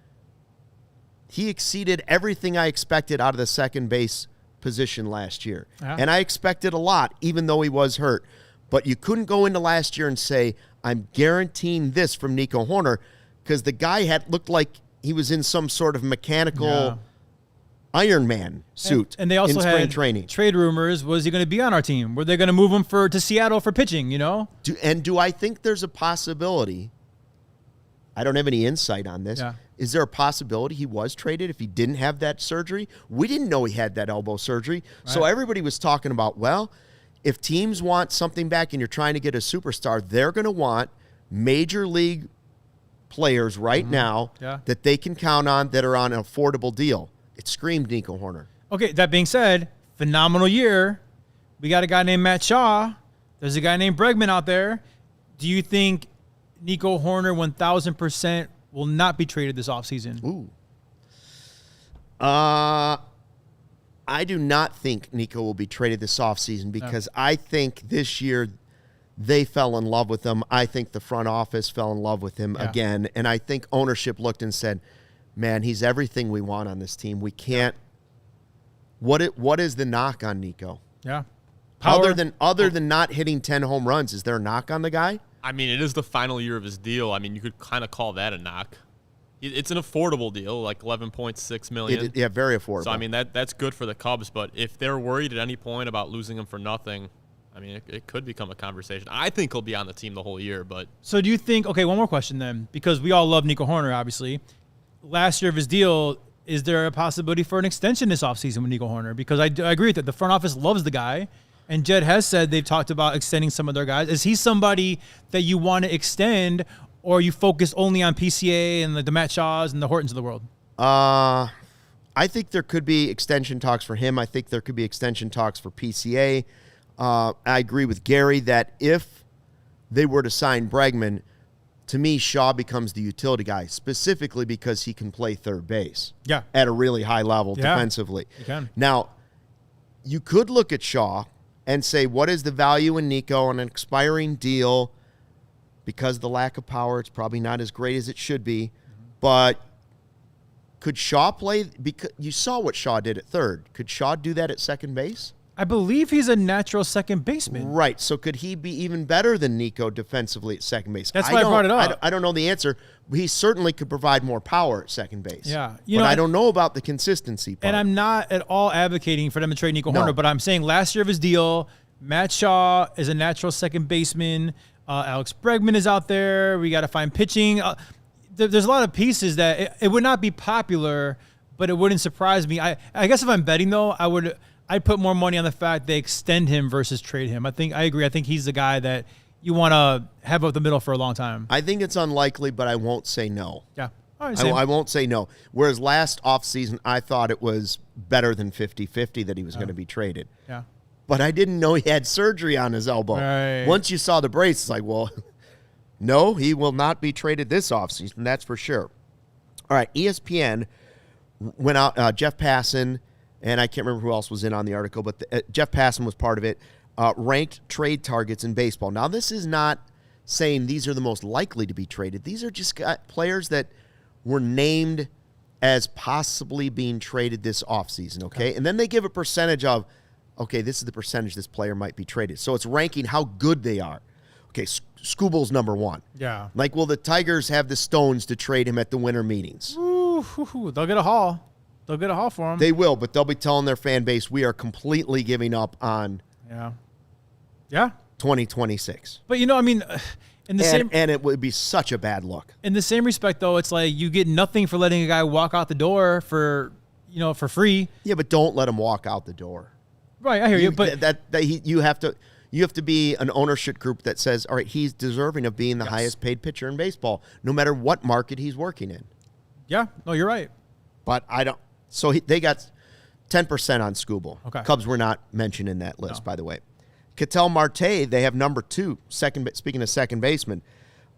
he exceeded everything I expected out of the second base position last year. And I expected a lot, even though he was hurt. But you couldn't go into last year and say, I'm guaranteeing this from Nico Hoerner, because the guy had looked like he was in some sort of mechanical Iron Man suit and they also in spring had training. Trade rumors. Was he going to be on our team? Were they going to move him to Seattle for pitching, Do I think there's a possibility? I don't have any insight on this. Yeah. Is there a possibility he was traded if he didn't have that surgery? We didn't know he had that elbow surgery. Right. So everybody was talking about, well, if teams want something back and you're trying to get a superstar, they're going to want major league players right now that they can count on that are on an affordable deal. It screamed Nico Hoerner. Okay, that being said, phenomenal year. We got a guy named Matt Shaw. There's a guy named Bregman out there. Do you think Nico Hoerner 1,000% will not be traded this offseason? Ooh. I do not think Nico will be traded this offseason because I think this year they fell in love with him. I think the front office fell in love with him again. And I think ownership looked and said, man, he's everything we want on this team. We can't. What is the knock on Nico? Yeah. Power. Other than not hitting 10 home runs, is there a knock on the guy? I mean, it is the final year of his deal. I mean, you could kind of call that a knock. It's an affordable deal, like $11.6 million. Yeah, very affordable. So I mean, that's good for the Cubs. But if they're worried at any point about losing him for nothing, I mean, it could become a conversation. I think he'll be on the team the whole year. But so do you think? Okay, one more question then, because we all love Nico Hoerner, obviously. Last year of his deal, is there a possibility for an extension this offseason with Nico Hoerner? Because I agree with that. The front office loves the guy, and Jed has said they've talked about extending some of their guys. Is he somebody that you want to extend, or you focus only on PCA and the Matt Shaws and the Hortons of the world? I think there could be extension talks for him. I think there could be extension talks for PCA. I agree with Gary that if they were to sign Bregman, to me, Shaw becomes the utility guy, specifically because he can play third base at a really high level defensively. You can. Now, you could look at Shaw and say, what is the value in Nico on an expiring deal? Because of the lack of power, it's probably not as great as it should be. But could Shaw play? Because you saw what Shaw did at third. Could Shaw do that at second base? I believe he's a natural second baseman. Right. So could he be even better than Nico defensively at second base? That's why I brought it up. I don't know the answer. He certainly could provide more power at second base. Yeah. But I don't know about the consistency part. And I'm not at all advocating for them to trade Nico Hoerner, but I'm saying last year of his deal, Matt Shaw is a natural second baseman. Alex Bregman is out there. We got to find pitching. There's a lot of pieces that it would not be popular, but it wouldn't surprise me. I guess if I'm betting, though, I'd put more money on the fact they extend him versus trade him. I agree. I think he's the guy that you want to have up the middle for a long time. I think it's unlikely, but I won't say no. Yeah. All right, I won't say no. Whereas last offseason, I thought it was better than 50-50 that he was going to be traded. Yeah. But I didn't know he had surgery on his elbow. Right. Once you saw the brace, it's like, well, no, he will not be traded this offseason. That's for sure. All right, ESPN went out, Jeff Passan, and I can't remember who else was in on the article, but Jeff Passan was part of it, ranked trade targets in baseball. Now, this is not saying these are the most likely to be traded. These are just players that were named as possibly being traded this offseason, okay? And then they give a percentage of, okay, this is the percentage this player might be traded. So it's ranking how good they are. Okay, Scooble's number one. Yeah. Like, will the Tigers have the stones to trade him at the winter meetings? Ooh, they'll get a haul. They'll get a haul for him. They will, but they'll be telling their fan base, we are completely giving up on 2026. But, I mean, in the same... And it would be such a bad look. In the same respect, though, it's like you get nothing for letting a guy walk out the door for free. Yeah, but don't let him walk out the door. Right, I hear you. But you have to be an ownership group that says, all right, he's deserving of being the highest paid pitcher in baseball, no matter what market he's working in. Yeah, no, you're right. But I don't. So they got 10% on Scooble. Okay. Cubs were not mentioned in that list, by the way. Ketel Marte, they have number 2. Speaking of second baseman,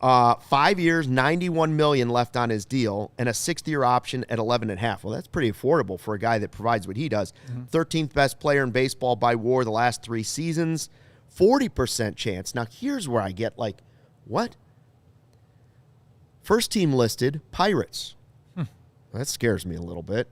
5 years, $91 million left on his deal, and a 6th-year option at $11.5. Well, that's pretty affordable for a guy that provides what he does. 13th best player in baseball by WAR the last 3 seasons. 40% chance. Now, here's where I get like, what? First team listed, Pirates. That scares me a little bit.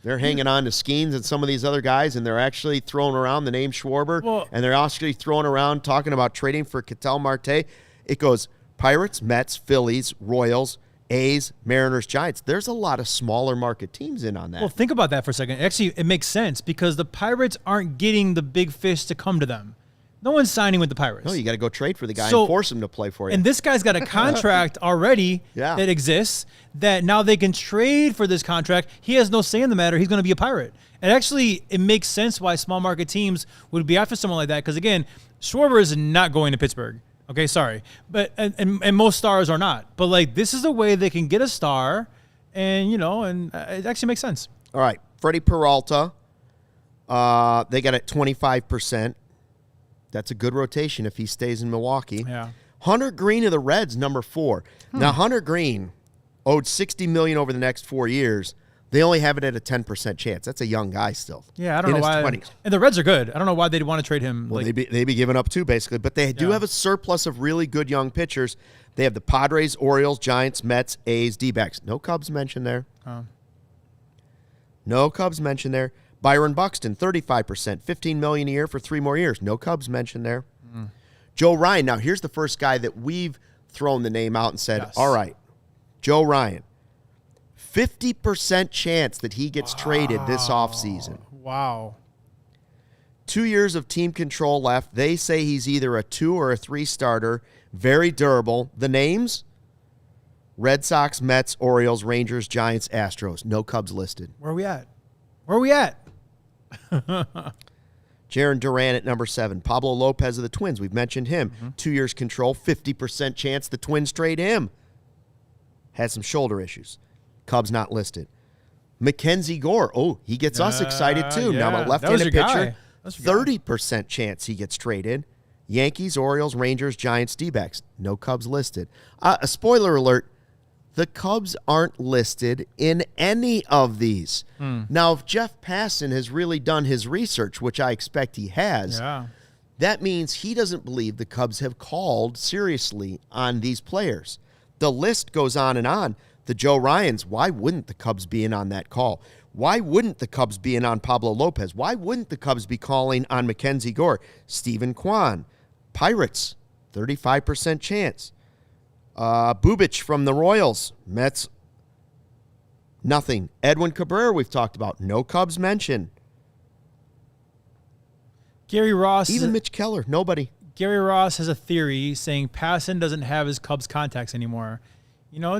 They're hanging on to Skeens and some of these other guys, and they're actually throwing around the name Schwarber, and they're actually throwing around talking about trading for Ketel Marte. It goes Pirates, Mets, Phillies, Royals, A's, Mariners, Giants. There's a lot of smaller market teams in on that. Well, think about that for a second. Actually, it makes sense because the Pirates aren't getting the big fish to come to them. No one's signing with the Pirates. No, you got to go trade for the guy and force him to play for you. And this guy's got a contract already that exists that now they can trade for this contract. He has no say in the matter. He's going to be a Pirate. And actually, it makes sense why small market teams would be after someone like that because, again, Schwarber is not going to Pittsburgh. Okay, sorry. But and most stars are not. But, like, this is a way they can get a star and, and it actually makes sense. All right. Freddie Peralta, they got it 25%. That's a good rotation if he stays in Milwaukee. Yeah. Hunter Green of the Reds, number 4. Now, Hunter Green owed $60 million over the next 4 years. They only have it at a 10% chance. That's a young guy still. Yeah, I don't know why. 20s. And the Reds are good. I don't know why they'd want to trade him. Well, they'd be giving up too, basically. But they do have a surplus of really good young pitchers. They have the Padres, Orioles, Giants, Mets, A's, D-backs. No Cubs mentioned there. No Cubs mentioned there. Byron Buxton, 35%, $15 million a year for 3 more years. No Cubs mentioned there. Joe Ryan. Now, here's the first guy that we've thrown the name out and said, all right, Joe Ryan, 50% chance that he gets traded this offseason. Wow. 2 years of team control left. They say he's either a 2 or a 3 starter. Very durable. The names? Red Sox, Mets, Orioles, Rangers, Giants, Astros. No Cubs listed. Where are we at? Jarren Duran at number 7. Pablo Lopez of the Twins. We've mentioned him. 2 years control, 50% chance the Twins trade him. Had some shoulder issues. Cubs not listed. Mackenzie Gore. Oh, he gets us excited too. Yeah. Now a left-handed pitcher. Guy. 30% chance he gets traded. Yankees, Orioles, Rangers, Giants, D-backs. No Cubs listed. A spoiler alert. The Cubs aren't listed in any of these. Now, if Jeff Passan has really done his research, which I expect he has, that means he doesn't believe the Cubs have called seriously on these players. The list goes on and on. The Joe Ryans, why wouldn't the Cubs be in on that call? Why wouldn't the Cubs be in on Pablo Lopez? Why wouldn't the Cubs be calling on Mackenzie Gore? Stephen Kwan. Pirates, 35% chance. Bubich from the Royals. Mets, nothing. Edwin Cabrera, we've talked about. No Cubs mentioned. Gary Ross. Even Mitch Keller, nobody. Gary Ross has a theory saying Passan doesn't have his Cubs contacts anymore.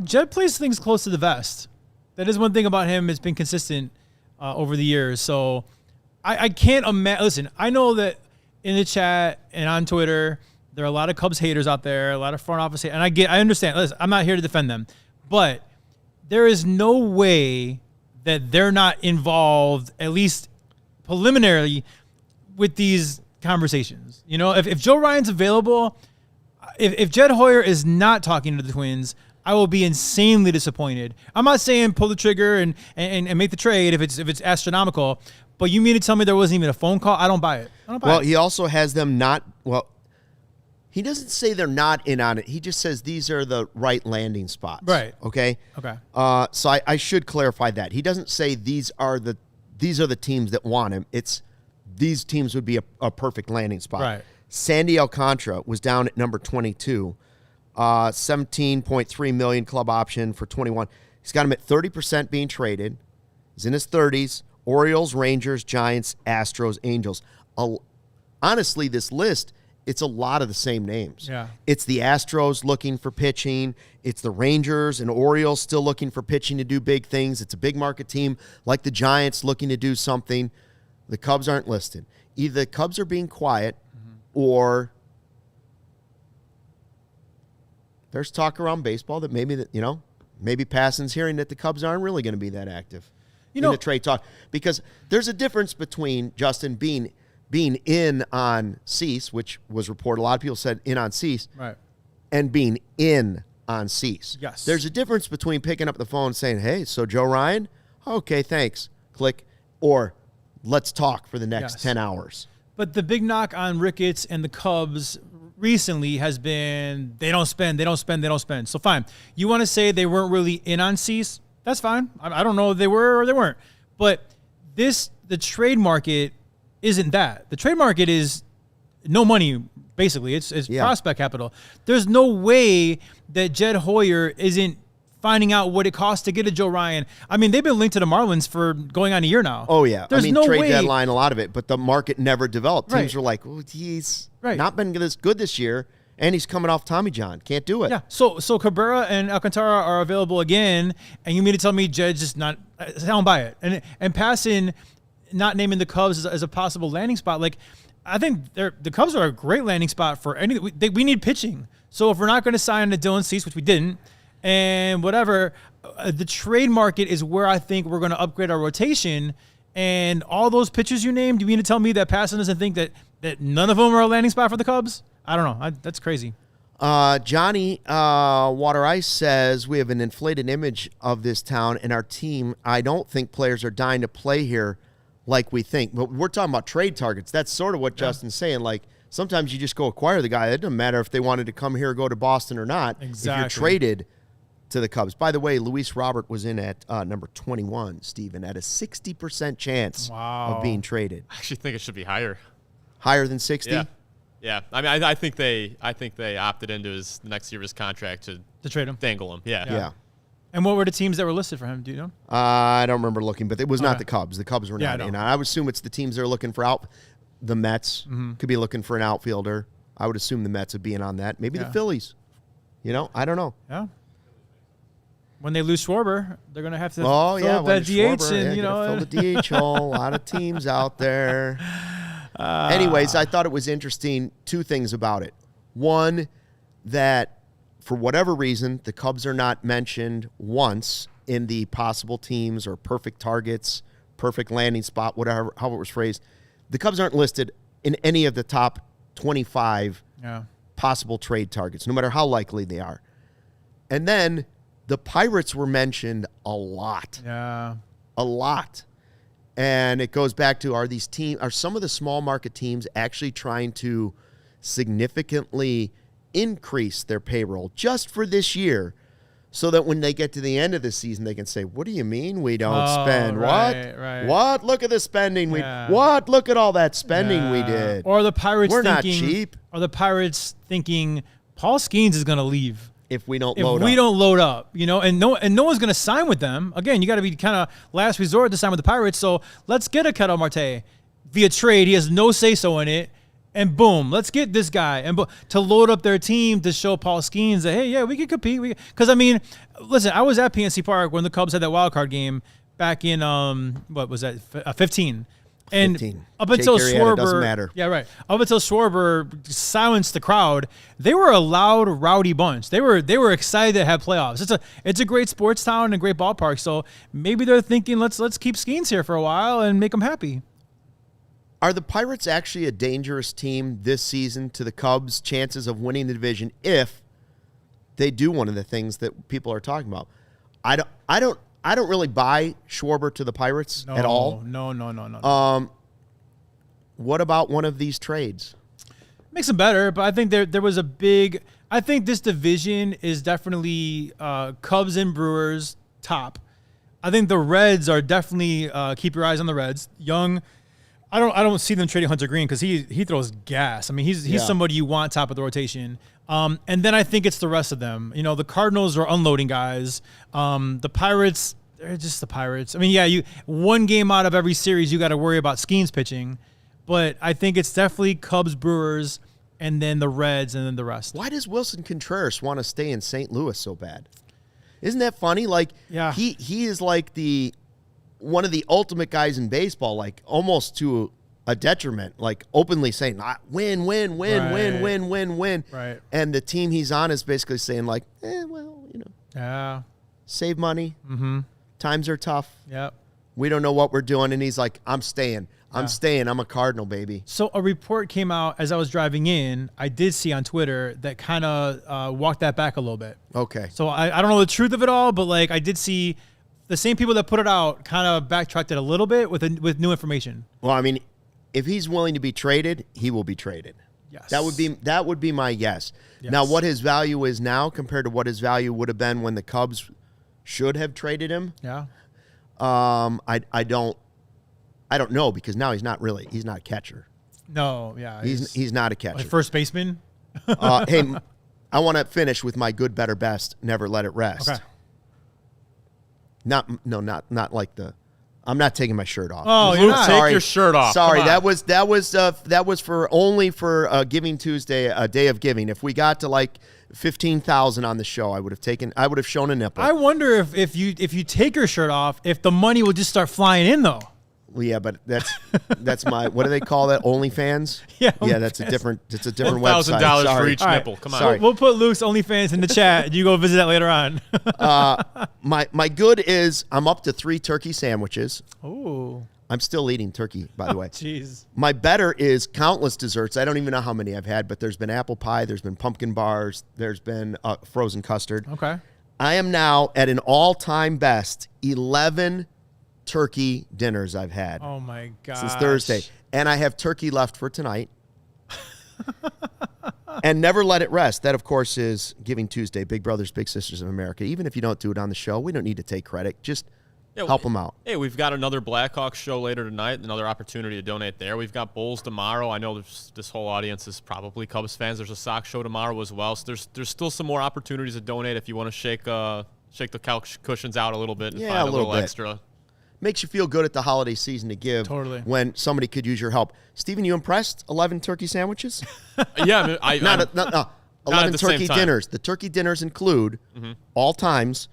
Jed plays things close to the vest. That is one thing about him. It's been consistent over the years. So I can't imagine. Listen, I know that in the chat and on Twitter, there are a lot of Cubs haters out there, a lot of front office haters, and I understand. Listen, I'm not here to defend them, but there is no way that they're not involved, at least preliminarily, with these conversations. If Joe Ryan's available, if Jed Hoyer is not talking to the Twins, I will be insanely disappointed. I'm not saying pull the trigger and make the trade if it's astronomical, but you mean to tell me there wasn't even a phone call? I don't buy it. Well, he also has them not. Well, he doesn't say they're not in on it. He just says these are the right landing spots. Right. Okay. So I should clarify that. He doesn't say these are the teams that want him. It's these teams would be a perfect landing spot. Right. Sandy Alcantara was down at number 22. $17.3 million club option for 21. He's got him at 30% being traded. He's in his 30s. Orioles, Rangers, Giants, Astros, Angels. Honestly, this list, it's a lot of the same names. Yeah. It's the Astros looking for pitching. It's the Rangers and Orioles still looking for pitching to do big things. It's a big market team like the Giants looking to do something. The Cubs aren't listed. Either the Cubs are being quiet or there's talk around baseball that maybe Passan's hearing that the Cubs aren't really going to be that active in the trade talk, because there's a difference between Justin being in on Cease, which was reported. A lot of people said in on Cease, right, and being in on Cease. Yes, there's a difference between picking up the phone and saying, "Hey, so Joe Ryan, okay, thanks, click," or "Let's talk for the next 10 hours." But the big knock on Ricketts and the Cubs recently has been they don't spend. So fine. You want to say they weren't really in on Cease? That's fine. I don't know if they were or they weren't. But the trade market isn't that. The trade market is no money, basically. It's prospect capital. There's no way that Jed Hoyer isn't finding out what it costs to get a Joe Ryan. I mean, they've been linked to the Marlins for going on a year now. Oh, yeah. There's no trade way. deadline, a lot of it, but the market never developed. Teams Right. were like, oh, he's Right. not been this good this year, and he's coming off Tommy John. Can't do it. Yeah. So Cabrera and Alcantara are available again, and you mean to tell me Jed's just not – I don't buy it. And passing, not naming the Cubs as a possible landing spot, like I think the Cubs are a great landing spot for anything. We need pitching. So if we're not going to sign a Dylan Cease, which we didn't, and whatever, the trade market is where I think we're going to upgrade our rotation. And all those pitchers you named, you mean to tell me that Passan doesn't think that none of them are a landing spot for the Cubs? I don't know. That's crazy. Johnny Water Ice says, we have an inflated image of this town and our team. I don't think players are dying to play here like we think. But we're talking about trade targets. That's sort of what Justin's saying. Like, sometimes you just go acquire the guy. It doesn't matter if they wanted to come here or go to Boston or not. Exactly. If you're traded to the Cubs. By the way, Luis Robert was in at number 21, Steven, at a 60% chance of being traded. I actually think it should be higher. Higher than 60? Yeah. I mean, I think they opted into his next year of his contract to trade him, dangle him. Yeah. And what were the teams that were listed for him? Do you know? I don't remember looking, but it was not the Cubs. The Cubs were not in. I would assume it's the teams that are looking for out. The Mets could be looking for an outfielder. I would assume the Mets would be in on that. Maybe the Phillies. I don't know. Yeah. When they lose Schwarber, they're going to have to fill Schwarber, that DH and fill the DH hole. A lot of teams out there. Anyways, I thought it was interesting. Two things about it. One, that for whatever reason, the Cubs are not mentioned once in the possible teams or perfect targets, perfect landing spot, whatever, how it was phrased. The Cubs aren't listed in any of the top 25 possible trade targets, no matter how likely they are. And then the Pirates were mentioned a lot. Yeah. A lot. And it goes back to, are some of the small market teams actually trying to significantly increase their payroll just for this year so that when they get to the end of the season, they can say, what do you mean we don't spend? Right. What? Look at the spending. What? Look at all that spending we did. Or the Pirates We're not cheap. Or the Pirates thinking Paul Skeens is going to leave. If we don't load up, and no one's going to sign with them. Again, you got to be kind of last resort to sign with the Pirates. So let's get a Ketel Marte via trade. He has no say-so in it. And boom, let's get this guy. And to load up their team to show Paul Skeens that, hey, yeah, we can compete. Because, I mean, listen, I was at PNC Park when the Cubs had that wild card game back in, 15. And 15. Up until Schwarber, doesn't matter. Yeah, right. Up until Schwarber silenced the crowd, they were a loud, rowdy bunch. They were excited to have playoffs. It's a great sports town and a great ballpark. So maybe they're thinking, let's keep Skeens here for a while and make them happy. Are the Pirates actually a dangerous team this season to the Cubs' chances of winning the division if they do one of the things that people are talking about? I don't really buy Schwarber to the Pirates at all. No. What about one of these trades? Makes them better, but I think there was a big. I think this division is definitely Cubs and Brewers top. I think the Reds are definitely keep your eyes on the Reds. Young. I don't see them trading Hunter Green because he throws gas. I mean, he's somebody you want top of the rotation. And then I think it's the rest of them. The Cardinals are unloading guys. The Pirates, they're just the Pirates. I mean, one game out of every series you got to worry about Skeens pitching, but I think it's definitely Cubs, Brewers, and then the Reds, and then the rest. Why does Wilson Contreras want to stay in St. Louis so bad? Isn't that funny? Like, he is like one of the ultimate guys in baseball, like almost to a detriment, like openly saying, win. Right. And the team he's on is basically saying like, save money. Mm-hmm. Times are tough. Yep. We don't know what we're doing. And he's like, I'm staying. I'm staying. I'm a Cardinal, baby. So a report came out as I was driving in. I did see on Twitter that kind of walked that back a little bit. Okay. So I don't know the truth of it all, but like I did see the same people that put it out kind of backtracked it a little bit with new information. Well, I mean, if he's willing to be traded, he will be traded. Yes. That would be my yes. Now, what his value is now compared to what his value would have been when the Cubs should have traded him. Yeah. I don't know because now he's not a catcher. No, yeah. He's not a catcher. Like first baseman. Hey, I want to finish with my good, better, best. Never let it rest. Okay. Not like the. I'm not taking my shirt off. Oh, Luke, you're not. take your shirt off. Sorry, Come on. that was for only for Giving Tuesday, a day of giving. If we got to like 15,000 on the show, I would have shown a nipple. I wonder if you take your shirt off, if the money will just start flying in though. Well, yeah, but that's my, what do they call that? OnlyFans? Yeah, that's a different website. $1,000 for Sorry. each All right. nipple. Come on. Sorry. We'll put Luke's OnlyFans in the chat. You go visit that later on. My good is I'm up to 3 turkey sandwiches. Ooh, I'm still eating turkey, by the way. jeez. My better is countless desserts. I don't even know how many I've had, but there's been apple pie, there's been pumpkin bars, there's been frozen custard. Okay. I am now at an all-time best 11 turkey dinners I've had Oh my god. since Thursday. And I have turkey left for tonight. And never let it rest. That, of course, is Giving Tuesday, Big Brothers, Big Sisters of America. Even if you don't do it on the show, we don't need to take credit. Just help them out. Hey, we've got another Blackhawks show later tonight, another opportunity to donate there. We've got Bulls tomorrow. I know this whole audience is probably Cubs fans. There's a Sox show tomorrow as well. So there's still some more opportunities to donate if you want to shake the couch cushions out a little bit and Yeah, find a little bit. extra. Makes you feel good at the holiday season to give Totally. when somebody could use your help. Steven, you impressed? 11 turkey sandwiches? Yeah, I No, at 11 the same turkey time. dinners. The turkey dinners include all times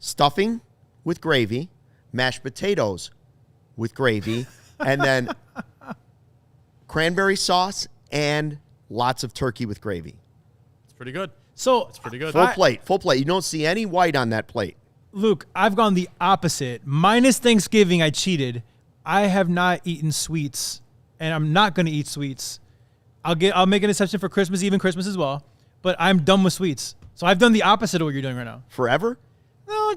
stuffing with gravy, mashed potatoes with gravy, and then cranberry sauce and lots of turkey with gravy. it's pretty good. So It's pretty good. Full plate. You don't see any white on that plate. Luke, I've gone the opposite. Minus Thanksgiving, I cheated. I have not eaten sweets, and I'm not going to eat sweets. I'll make an exception for Christmas, even Christmas as well. But I'm done with sweets. So I've done the opposite of what you're doing right now. Forever? No,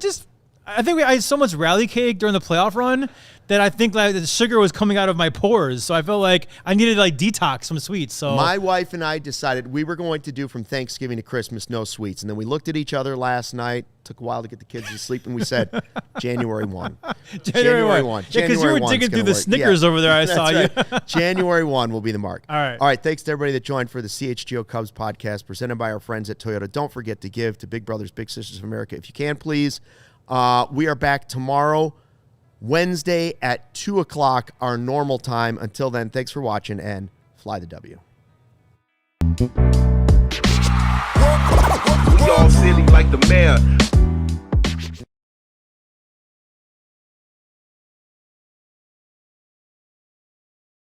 I think I had so much rally cake during the playoff run that I think like the sugar was coming out of my pores. So I felt like I needed to like detox some sweets. So My wife and I decided we were going to do from Thanksgiving to Christmas no sweets. And then we looked at each other last night. Took a while to get the kids to sleep, and we said January 1. January 1. Yeah, because you were digging through the Snickers over there. I saw you. Right. January 1 will be the mark. All right. All right. Thanks to everybody that joined for the CHGO Cubs podcast presented by our friends at Toyota. Don't forget to give to Big Brothers, Big Sisters of America. If you can, please. We are back tomorrow, Wednesday at 2 o'clock, our normal time. Until then, thanks for watching, and fly the W. We all silly like the mayor.